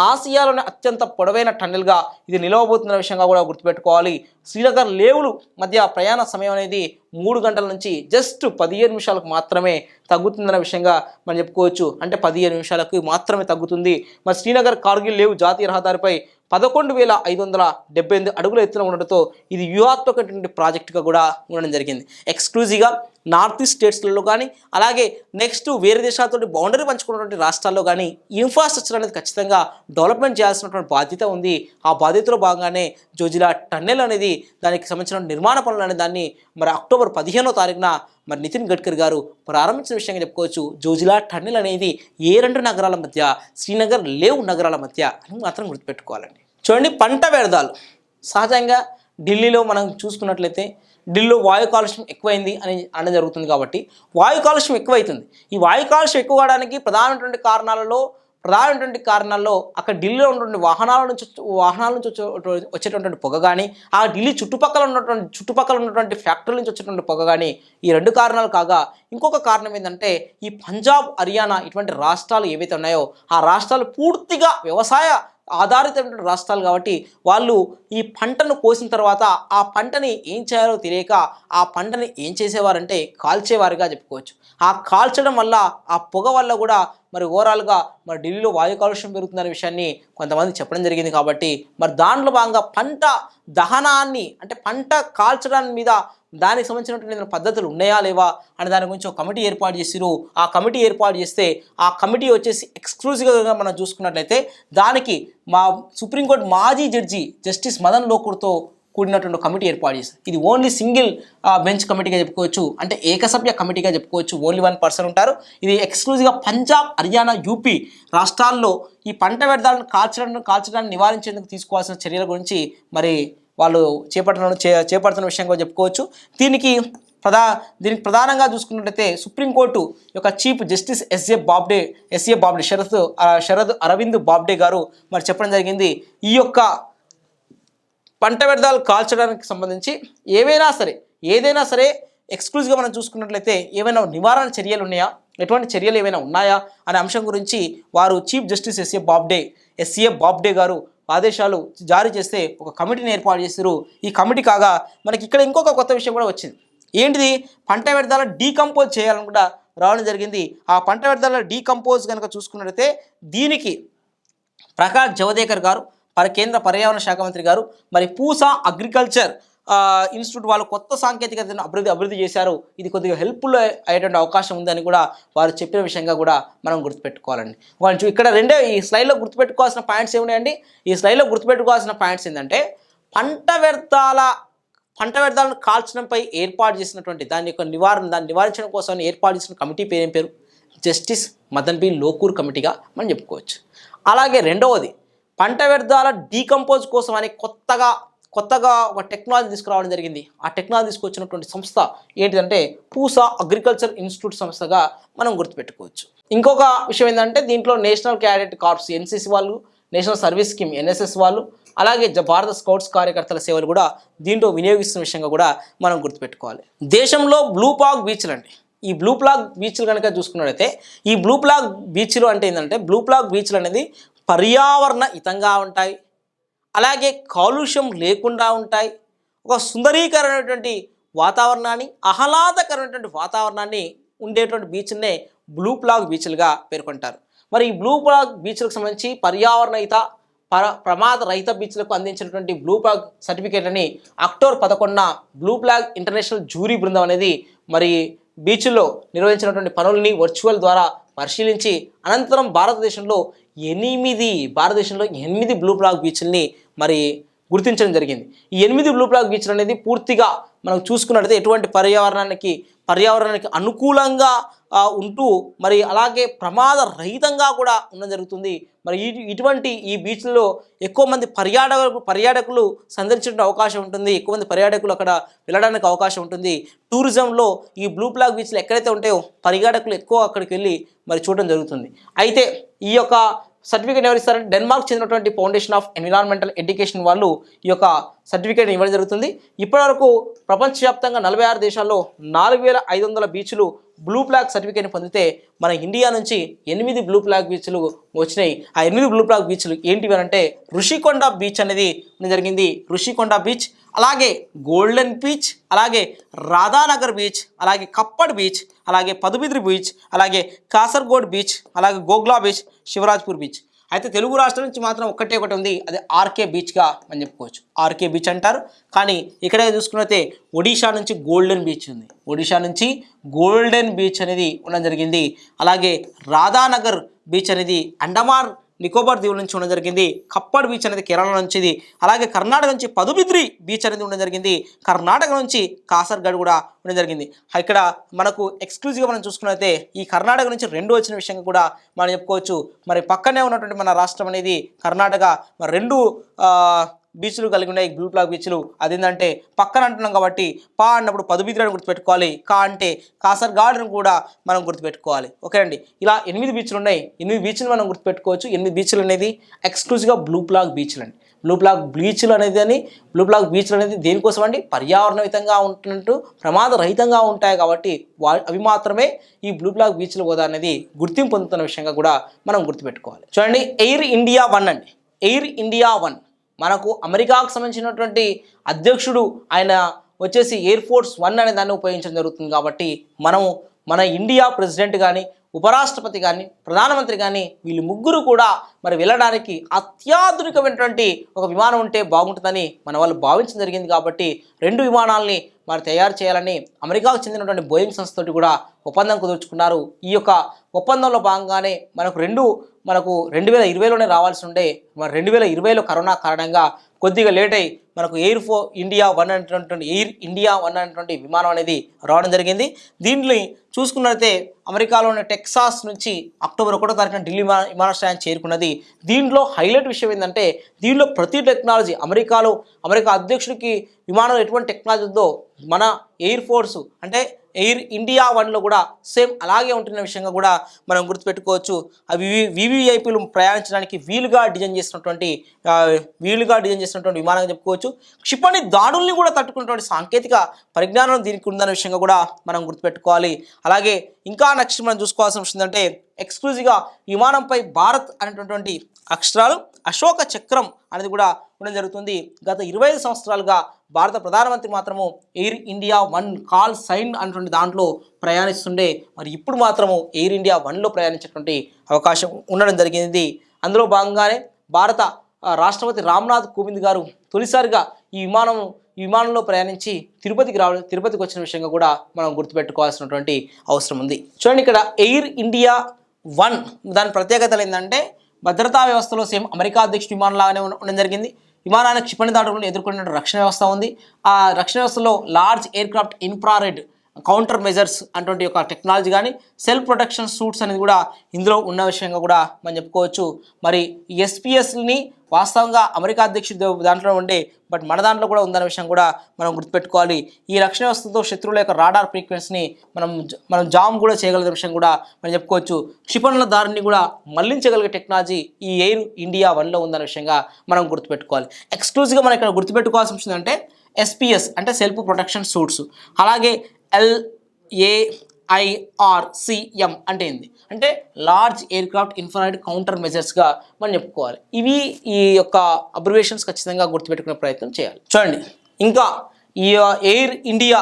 ఆసియాలోనే అత్యంత పొడవైన టన్నెల్గా ఇది నిలవబోతున్న విషయంగా కూడా గుర్తుపెట్టుకోవాలి. శ్రీనగర్ లేవులు మధ్య ప్రయాణ సమయం అనేది 3 గంటల నుంచి జస్ట్ 15 నిమిషాలకు మాత్రమే తగ్గుతుందన్న విషయంగా మనం చెప్పుకోవచ్చు. అంటే 15 నిమిషాలకు మాత్రమే తగ్గుతుంది. మరి శ్రీనగర్ కార్గిల్ లేవు జాతీయ రహదారిపై 11,578 అడుగుల ఎత్తున ఉండడంతో ఇది వ్యూహాత్మకమైనటువంటి ప్రాజెక్టుగా కూడా ఉండడం జరిగింది. ఎక్స్క్లూజివ్గా నార్త్ ఈస్ట్ స్టేట్స్లలో కానీ, అలాగే నెక్స్ట్ వేరే దేశాలతో బౌండరీ పంచుకున్నటువంటి రాష్ట్రాల్లో కానీ ఇన్ఫ్రాస్ట్రక్చర్ అనేది ఖచ్చితంగా డెవలప్మెంట్ చేయాల్సినటువంటి బాధ్యత ఉంది. ఆ బాధ్యతలో భాగంగానే జోజిలా టన్నెల్ అనేది దానికి సంబంధించిన నిర్మాణ పనులు అనే దాన్ని మరి అక్టోబర్ 15వ తారీఖున మరి నితిన్ గడ్కరీ గారు ప్రారంభించిన విషయంగా చెప్పుకోవచ్చు. జోజిలా టన్నెల్ అనేది ఏ 2 నగరాల మధ్య, శ్రీనగర్ లేవ్ నగరాల మధ్య అని మాత్రం గుర్తుపెట్టుకోవాలండి. చూడండి పంట వ్యర్థాలు సహజంగా ఢిల్లీలో మనం చూసుకున్నట్లయితే ఢిల్లీలో వాయు కాలుష్యం ఎక్కువైంది అని అనడం జరుగుతుంది. కాబట్టి వాయు కాలుష్యం ఎక్కువైతుంది. ఈ వాయు కాలుష్యం ఎక్కువ అవడానికి ప్రధానమైనటువంటి కారణాల్లో అక్కడ ఢిల్లీలో ఉన్నటువంటి వాహనాల నుంచి వచ్చేటటువంటి పొగ కానీ, ఆ ఢిల్లీ చుట్టుపక్కల ఉన్నటువంటి ఫ్యాక్టరీల నుంచి వచ్చేటువంటి పొగ కానీ, ఈ రెండు కారణాలు కాగా ఇంకొక కారణం ఏంటంటే ఈ పంజాబ్, హర్యానా ఇటువంటి రాష్ట్రాలు ఏవైతే ఉన్నాయో ఆ రాష్ట్రాలు పూర్తిగా వ్యవసాయ ఆధారితమైన రాష్ట్రాలు కాబట్టి వాళ్ళు ఈ పంటను కోసిన తర్వాత ఆ పంటని ఏం చేయాలో తెలియక ఆ పంటని ఏం చేసేవారంటే కాల్చేవారుగా చెప్పుకోవచ్చు. ఆ కాల్చడం వల్ల ఆ పొగ వల్ల కూడా మరి ఓవరాల్గా మరి ఢిల్లీలో వాయు కాలుష్యం పెరుగుతుందనే విషయాన్ని కొంతమంది చెప్పడం జరిగింది. కాబట్టి మరి దాంట్లో భాగంగా పంట దహనాన్ని అంటే పంట కాల్చడానికి మీద దానికి సంబంధించినటువంటి పద్ధతులు ఉన్నాయా లేవా అనే దాని గురించి ఒక కమిటీ ఏర్పాటు చేసిరు. ఆ కమిటీ ఏర్పాటు చేస్తే ఆ కమిటీ వచ్చేసి ఎక్స్క్లూజివ్గా మనం చూసుకున్నట్లయితే దానికి మా సుప్రీంకోర్టు మాజీ జడ్జి జస్టిస్ మదన్ లోకూర్తో కూడినటువంటి కమిటీ ఏర్పాటు చేశారు. ఇది ఓన్లీ సింగిల్ బెంచ్ కమిటీగా చెప్పుకోవచ్చు, అంటే ఏకసభ్య కమిటీగా చెప్పుకోవచ్చు. ఓన్లీ 1 పర్సన్ ఉంటారు. ఇది ఎక్స్క్లూజివ్గా పంజాబ్, హర్యానా, యూపీ రాష్ట్రాల్లో ఈ పంట వ్యర్థాలను కాల్చడాన్ని నివారించేందుకు తీసుకోవాల్సిన చర్యల గురించి మరి వాళ్ళు చేపడుతున్న విషయంగా చెప్పుకోవచ్చు. దీనికి ప్రధానంగా చూసుకున్నట్లయితే సుప్రీంకోర్టు యొక్క chief justice S A Bobde Sharad Arvind Bobde గారు మరి చెప్పడం జరిగింది. ఈ యొక్క పంట వ్యర్థాలు కాల్చడానికి సంబంధించి ఏదైనా సరే ఎక్స్క్లూజివ్గా మనం చూసుకున్నట్లయితే ఏమైనా నివారణ చర్యలు ఉన్నాయా, ఎటువంటి చర్యలు ఏమైనా ఉన్నాయా అనే అంశం గురించి వారు చీఫ్ జస్టిస్ ఎస్ఏ బాబ్డే గారు ఆదేశాలు జారీ చేస్తే ఒక కమిటీని ఏర్పాటు చేశారు. ఈ కమిటీ కాగా మనకి ఇక్కడ ఇంకొక కొత్త విషయం కూడా వచ్చింది. ఏంటిది? పంట వ్యర్థాల డీకంపోజ్ చేయాలని కూడా రావడం జరిగింది. ఆ పంట వ్యర్థాల డీకంపోజ్ కనుక చూసుకున్నట్లయితే దీనికి ప్రకాష్ జవదేకర్ గారు కేంద్ర పర్యావరణ శాఖ మంత్రి గారు మరి పూసా అగ్రికల్చర్ ఇన్స్టిట్యూట్ వాళ్ళు కొత్త సాంకేతికతను అభివృద్ధి చేశారు. ఇది కొద్దిగా హెల్ప్ఫుల్ అయ్యేటువంటి అవకాశం ఉందని కూడా వారు చెప్పిన విషయంగా కూడా మనం గుర్తుపెట్టుకోవాలండి. ఇక్కడ ఈ స్లైడ్లో గుర్తుపెట్టుకోవాల్సిన పాయింట్స్ ఏమున్నాయండి? ఈ స్లైడ్లో గుర్తుపెట్టుకోవాల్సిన పాయింట్స్ ఏంటంటే పంట వ్యర్థాలను కాల్చడంపై ఏర్పాటు చేసినటువంటి దాన్ని నివారించడం కోసం ఏర్పాటు చేసిన కమిటీ పేరు జస్టిస్ మదన్ బి లోకూర్ కమిటీగా మనం చెప్పుకోవచ్చు. అలాగే రెండవది పంట వ్యర్థాల డీకంపోజ్ కోసం అని కొత్తగా ఒక టెక్నాలజీ తీసుకురావడం జరిగింది. ఆ టెక్నాలజీ తీసుకొచ్చినటువంటి సంస్థ ఏంటిదంటే పూసా అగ్రికల్చర్ ఇన్స్టిట్యూట్ సంస్థగా మనం గుర్తుపెట్టుకోవచ్చు. ఇంకొక విషయం ఏంటంటే దీంట్లో నేషనల్ క్యాడెట్ కార్ప్స్ ఎన్సీసీ వాళ్ళు, నేషనల్ సర్వీస్ స్కీమ్ ఎన్ఎస్ఎస్ వాళ్ళు, అలాగే భారత స్కౌట్స్ కార్యకర్తల సేవలు కూడా దీంట్లో వినియోగిస్తున్న విషయంగా కూడా మనం గుర్తుపెట్టుకోవాలి. దేశంలో బ్లూ ఫ్లాగ్ బీచ్లు అండి. ఈ బ్లూ ఫ్లాగ్ బీచ్లు కనుక చూసుకున్నట్లయితే ఈ బ్లూ ఫ్లాగ్ బీచ్లు అంటే ఏంటంటే బ్లూ ఫ్లాగ్ బీచ్లు అనేది పర్యావరణ హితంగా ఉంటాయి, అలాగే కాలుష్యం లేకుండా ఉంటాయి, ఒక సుందరీకరమైనటువంటి వాతావరణాన్ని, ఆహ్లాదకరమైనటువంటి వాతావరణాన్ని ఉండేటువంటి బీచ్నే బ్లూ ఫ్లాగ్ బీచ్లుగా పేర్కొంటారు. మరి ఈ బ్లూ ఫ్లాగ్ బీచ్లకు సంబంధించి పర్యావరణహిత ప్రమాద రహిత బీచ్లకు అందించినటువంటి బ్లూ ఫ్లాగ్ సర్టిఫికేట్ అని అక్టోబర్ 11న బ్లూ ఫ్లాగ్ ఇంటర్నేషనల్ జ్యూరీ బృందం అనేది మరి బీచ్లో నిర్వహించినటువంటి పనుల్ని వర్చువల్ ద్వారా పరిశీలించి అనంతరం భారతదేశంలో 8 బ్లూ ఫ్లాగ్ బీచ్ల్ని మరి గుర్తించడం జరిగింది. ఈ 8 బ్లూ ఫ్లాగ్ బీచ్లు అనేది పూర్తిగా మనం చూసుకున్నట్లయితే ఎటువంటి పర్యావరణానికి అనుకూలంగా ఉంటూ మరి అలాగే ప్రమాద రహితంగా కూడా ఉండడం జరుగుతుంది. మరి ఇటువంటి ఈ బీచ్లలో ఎక్కువ మంది పర్యాటకులు సందర్శించే అవకాశం ఉంటుంది, ఎక్కువ మంది పర్యాటకులు అక్కడ వెళ్ళడానికి అవకాశం ఉంటుంది. టూరిజంలో ఈ బ్లూ ఫ్లాగ్ బీచ్లు ఎక్కడైతే ఉంటాయో పర్యాటకులు ఎక్కువ అక్కడికి వెళ్ళి మరి చూడడం జరుగుతుంది. అయితే ఈ యొక్క సర్టిఫికేట్ ఎవరు ఇస్తారంటే డెన్మార్క్ చెందినటువంటి ఫౌండేషన్ ఆఫ్ ఎన్విరాన్మెంటల్ ఎడ్యుకేషన్ వాళ్ళు ఈ యొక్క సర్టిఫికేట్ ఇవ్వడం జరుగుతుంది. ఇప్పటివరకు ప్రపంచవ్యాప్తంగా 46 దేశాల్లో 4500 బీచ్లు బ్లూ ఫ్లాగ్ సర్టిఫికేట్ని పొందితే మన ఇండియా నుంచి 8 బ్లూ ఫ్లాగ్ బీచ్లు వచ్చినాయి. ఆ 8 బ్లూ ఫ్లాగ్ బీచ్లు ఏంటివి అంటే రుషికొండ బీచ్ అనేది జరిగింది. రుషికొండ బీచ్, అలాగే గోల్డెన్ బీచ్, అలాగే రాధానగర్ బీచ్, అలాగే కప్పడ్ బీచ్, అలాగే పదుబిద్రి బీచ్, అలాగే కాసర్గోడ్ బీచ్, అలాగే గోగ్లా బీచ్, శివరాజ్పూర్ బీచ్. అయితే తెలుగు రాష్ట్రం నుంచి మాత్రం ఒకటి ఉంది, అది ఆర్కే బీచ్గా మనం చెప్పుకోవచ్చు. ఆర్కే బీచ్ అంటారు. కానీ ఇక్కడ చూసుకున్నట్లయితే ఒడిషా నుంచి గోల్డెన్ బీచ్ ఉంది. ఒడిషా నుంచి గోల్డెన్ బీచ్ అనేది ఉండడం జరిగింది. అలాగే రాధానగర్ బీచ్ అనేది అండమాన్ నికోబార్ దీవుల నుంచి ఉండడం జరిగింది. కప్పడ్ బీచ్ అనేది కేరళ నుంచి, అలాగే కర్ణాటక నుంచి పదుబిద్రి బీచ్ అనేది ఉండడం జరిగింది. కర్ణాటక నుంచి కాసర్గఢ్ కూడా ఉండడం జరిగింది. ఇక్కడ మనకు ఎక్స్క్లూజివ్గా మనం చూసుకున్నట్లయితే ఈ కర్ణాటక నుంచి 2 వచ్చిన విషయంగా కూడా మనం చెప్పుకోవచ్చు. మరి పక్కనే ఉన్నటువంటి మన రాష్ట్రం అనేది కర్ణాటక మరి 2 బీచ్లు కలిగి ఉన్నాయి బ్లూ ఫ్లాగ్ బీచ్లు. అదేంటంటే పక్కన అంటున్నాం కాబట్టి పా అన్నప్పుడు పదుబిద్రని గుర్తుపెట్టుకోవాలి, కా అంటే కాసర్గాడ్ని కూడా మనం గుర్తుపెట్టుకోవాలి. ఓకే అండి, ఇలా 8 బీచ్లు ఉన్నాయి. 8 బీచ్లు మనం గుర్తుపెట్టుకోవచ్చు. 8 బీచ్లు అనేది ఎక్స్క్లూజివ్గా బ్లూ ఫ్లాగ్ బీచ్లు అండి. బ్లూ ఫ్లాగ్ బీచ్లు అనేది దేనికోసం అండి? పర్యావరణహితంగా ఉంటున్నట్టు ప్రమాదరహితంగా ఉంటాయి కాబట్టి అవి మాత్రమే ఈ బ్లూ ఫ్లాగ్ బీచ్లు హోదా అనేది గుర్తింపు పొందుతున్న విషయంగా కూడా మనం గుర్తుపెట్టుకోవాలి. చూడండి, ఎయిర్ ఇండియా 1 అండి. ఎయిర్ ఇండియా 1 మనకు అమెరికాకు సంబంధించినటువంటి అధ్యక్షుడు ఆయన వచ్చేసి ఎయిర్ ఫోర్స్ 1 అనే దాన్ని ఉపయోగించడం జరుగుతుంది. కాబట్టి మన ఇండియా ప్రెసిడెంట్ కానీ, ఉపరాష్ట్రపతి కానీ, ప్రధానమంత్రి కానీ వీళ్ళు ముగ్గురు కూడా మరి వెళ్ళడానికి అత్యాధునికమైనటువంటి ఒక విమానం ఉంటే బాగుంటుందని మన వాళ్ళు భావించడం జరిగింది. కాబట్టి 2 విమానాలని మరి తయారు చేయాలని అమెరికాకు చెందినటువంటి బోయింగ్ సంస్థతోటి కూడా ఒప్పందం కుదుర్చుకున్నారు. ఈ యొక్క ఒప్పందంలో భాగంగానే మనకు 2020లోనే రావాల్సి ఉండే మరి 2020లో కరోనా కారణంగా కొద్దిగా లేట్ అయ్యి మనకు ఎయిర్ ఇండియా 1 అనేటువంటి విమానం అనేది రావడం జరిగింది. దీన్ని చూసుకున్నట్లయితే అమెరికాలోని టెక్సాస్ నుంచి అక్టోబర్ 1వ తారీఖున ఢిల్లీ విమానాశ్రయాన్ని చేరుకున్నది. దీంట్లో హైలైట్ విషయం ఏంటంటే దీనిలో ప్రతి టెక్నాలజీ అమెరికా అధ్యక్షుడికి విమానంలో ఎటువంటి టెక్నాలజీ ఉందో మన ఎయిర్ ఫోర్స్ అంటే ఎయిర్ ఇండియా 1లో కూడా సేమ్ అలాగే ఉంటున్న విషయంగా కూడా మనం గుర్తుపెట్టుకోవచ్చు. అవి వివిఐపీలు ప్రయాణించడానికి వీలుగా డిజైన్ చేసినటువంటి విమానంగా చెప్పుకోవచ్చు. క్షిపణి దాడుల్ని కూడా తట్టుకున్నటువంటి సాంకేతిక పరిజ్ఞానం దీనికి ఉందనే విషయంగా కూడా మనం గుర్తుపెట్టుకోవాలి. అలాగే ఇంకా నెక్స్ట్ మనం చూసుకోవాల్సిన విషయం ఏంటంటే ఎక్స్క్లూజివ్గా విమానంపై భారత్ అనేటటువంటి అక్షరాలు అశోక చక్రం అనేది కూడా ఉండడం జరుగుతుంది. గత 25 సంవత్సరాలుగా భారత ప్రధానమంత్రి మాత్రము ఎయిర్ ఇండియా 1 కాల్ సైన్ అనేటువంటి దాంట్లో ప్రయాణిస్తుండే మరి ఇప్పుడు మాత్రము ఎయిర్ ఇండియా 1లో ప్రయాణించేటువంటి అవకాశం ఉండడం జరిగింది. అందులో భాగంగానే భారత రాష్ట్రపతి రామ్నాథ్ కోవింద్ గారు తొలిసారిగా ఈ విమానంలో ప్రయాణించి తిరుపతికి వచ్చిన విషయంగా కూడా మనం గుర్తుపెట్టుకోవాల్సినటువంటి అవసరం ఉంది. చూడండి, ఇక్కడ ఎయిర్ ఇండియా 1 దాని ప్రత్యేకతలు ఏంటంటే భద్రతా వ్యవస్థలో సేమ్ అమెరికా అధ్యక్షుడు విమానం లాగానే ఉండడం జరిగింది. విమానానికి క్షిపణి దాడులను ఎదుర్కొనే రక్షణ వ్యవస్థ ఉంది. ఆ రక్షణ వ్యవస్థలో large aircraft infrared counter measures అటువంటి ఒక టెక్నాలజీ కానీ సెల్ఫ్ ప్రొటెక్షన్ సూట్స్ అనేది కూడా ఇందులో ఉన్న విషయంగా కూడా మనం చెప్పుకోవచ్చు. మరి ఎస్పీఎస్ని వాస్తవంగా అమెరికా అధ్యక్షుడు దాంట్లో ఉండే బట్ మన దాంట్లో కూడా ఉందనే విషయం కూడా మనం గుర్తుపెట్టుకోవాలి. ఈ రక్షణ వ్యవస్థతో శత్రువుల యొక్క రాడార్ ఫ్రీక్వెన్సీని మనం జామ్ కూడా చేయగలిగే విషయం కూడా మనం చెప్పుకోవచ్చు. క్షిపణుల దారిని కూడా మళ్లించగలిగే టెక్నాలజీ ఈ ఎయిర్ ఇండియా 1లో ఉందనే విషయంగా మనం గుర్తుపెట్టుకోవాలి. ఎక్స్క్లూజివ్గా మనం ఇక్కడ గుర్తుపెట్టుకోవాల్సిన విషయం అంటే ఎస్పీఎస్ అంటే సెల్ఫ్ ప్రొటెక్షన్ సూట్స్, అలాగే LAIRCM అంటే ఏంది అంటే లార్జ్ ఎయిర్క్రాఫ్ట్ ఇన్ఫ్రారెడ్ కౌంటర్ మెజర్స్గా మనం చెప్పుకోవాలి. ఇవి ఈ యొక్క అబ్రివేషన్స్ ఖచ్చితంగా గుర్తుపెట్టుకునే ప్రయత్నం చేయాలి. చూడండి, ఇంకా ఈ ఎయిర్ ఇండియా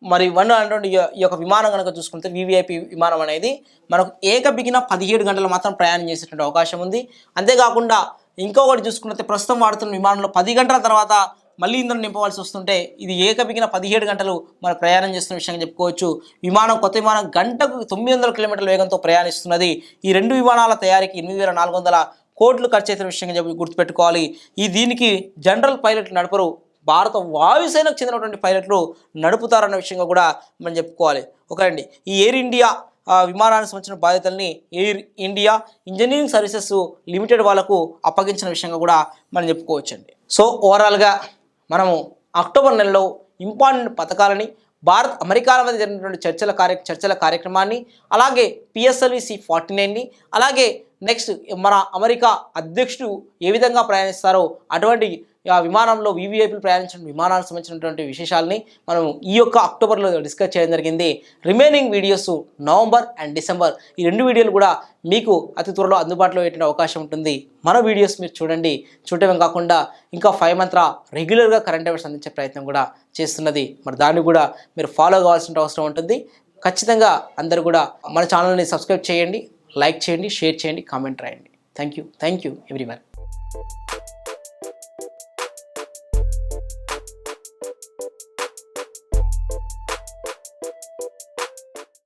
మరి 1 అనేటువంటి ఈ యొక్క విమానం కనుక చూసుకుంటే వివిఐపి విమానం అనేది మనకు ఏకబిగిన 17 గంటలు మాత్రం ప్రయాణం చేసేటువంటి అవకాశం ఉంది. అంతేకాకుండా ఇంకొకటి చూసుకుంటే ప్రస్తుతం వాడుతున్న విమానంలో 10 గంటల తర్వాత మళ్ళీ ఇంధనం నింపవలసి వస్తుంటే ఇది ఏకబిగిన 17 గంటలు మనం ప్రయాణం చేస్తున్న విషయంగా చెప్పుకోవచ్చు. కొత్త విమానం గంటకు 900 కిలోమీటర్ల వేగంతో ప్రయాణిస్తున్నది. ఈ 2 విమానాల తయారీకి 8,400 కోట్లు ఖర్చు అవుతున్న విషయంగా గుర్తుపెట్టుకోవాలి. దీనికి జనరల్ పైలట్లు నడపరు, భారత వాయుసేనకు చెందినటువంటి పైలట్లు నడుపుతారన్న విషయంగా కూడా మనం చెప్పుకోవాలి. ఓకే అండి, ఈ ఎయిర్ ఇండియా విమానానికి సంబంధించిన బాధ్యతల్ని air India engineering services limited వాళ్ళకు అప్పగించిన విషయంగా కూడా మనం చెప్పుకోవచ్చండి. సో ఓవరాల్గా మనము అక్టోబర్ నెలలో ఇంపార్టెంట్ పథకాలని భారత్ అమెరికాల మధ్య జరిగినటువంటి చర్చల కార్యక్రమాన్ని, అలాగే PSLV-C49ని, అలాగే నెక్స్ట్ మన అమెరికా అధ్యక్షుడు ఏ విధంగా ప్రయాణిస్తారో అటువంటి విమానంలో వివిఐపీలు ప్రయాణించిన విమానాలకు సంబంధించినటువంటి విశేషాలని మనం ఈ యొక్క అక్టోబర్లో డిస్కస్ చేయడం జరిగింది. Remaining videos November and December ఈ 2 వీడియోలు కూడా మీకు అతి త్వరలో అందుబాటులో పెట్టే అవకాశం ఉంటుంది. మన వీడియోస్ మీరు చూడటమే కాకుండా ఇంకా 5 మంత్ర రెగ్యులర్గా కరెంట్ అఫైర్స్ అందించే ప్రయత్నం కూడా చేస్తున్నది. మరి దాన్ని కూడా మీరు ఫాలో కావాల్సిన అవసరం ఉంటుంది. ఖచ్చితంగా అందరూ కూడా మన ఛానల్ని సబ్స్క్రైబ్ చేయండి, లైక్ చేయండి, షేర్ చేయండి, కామెంట్ రాయండి. Thank you everyone.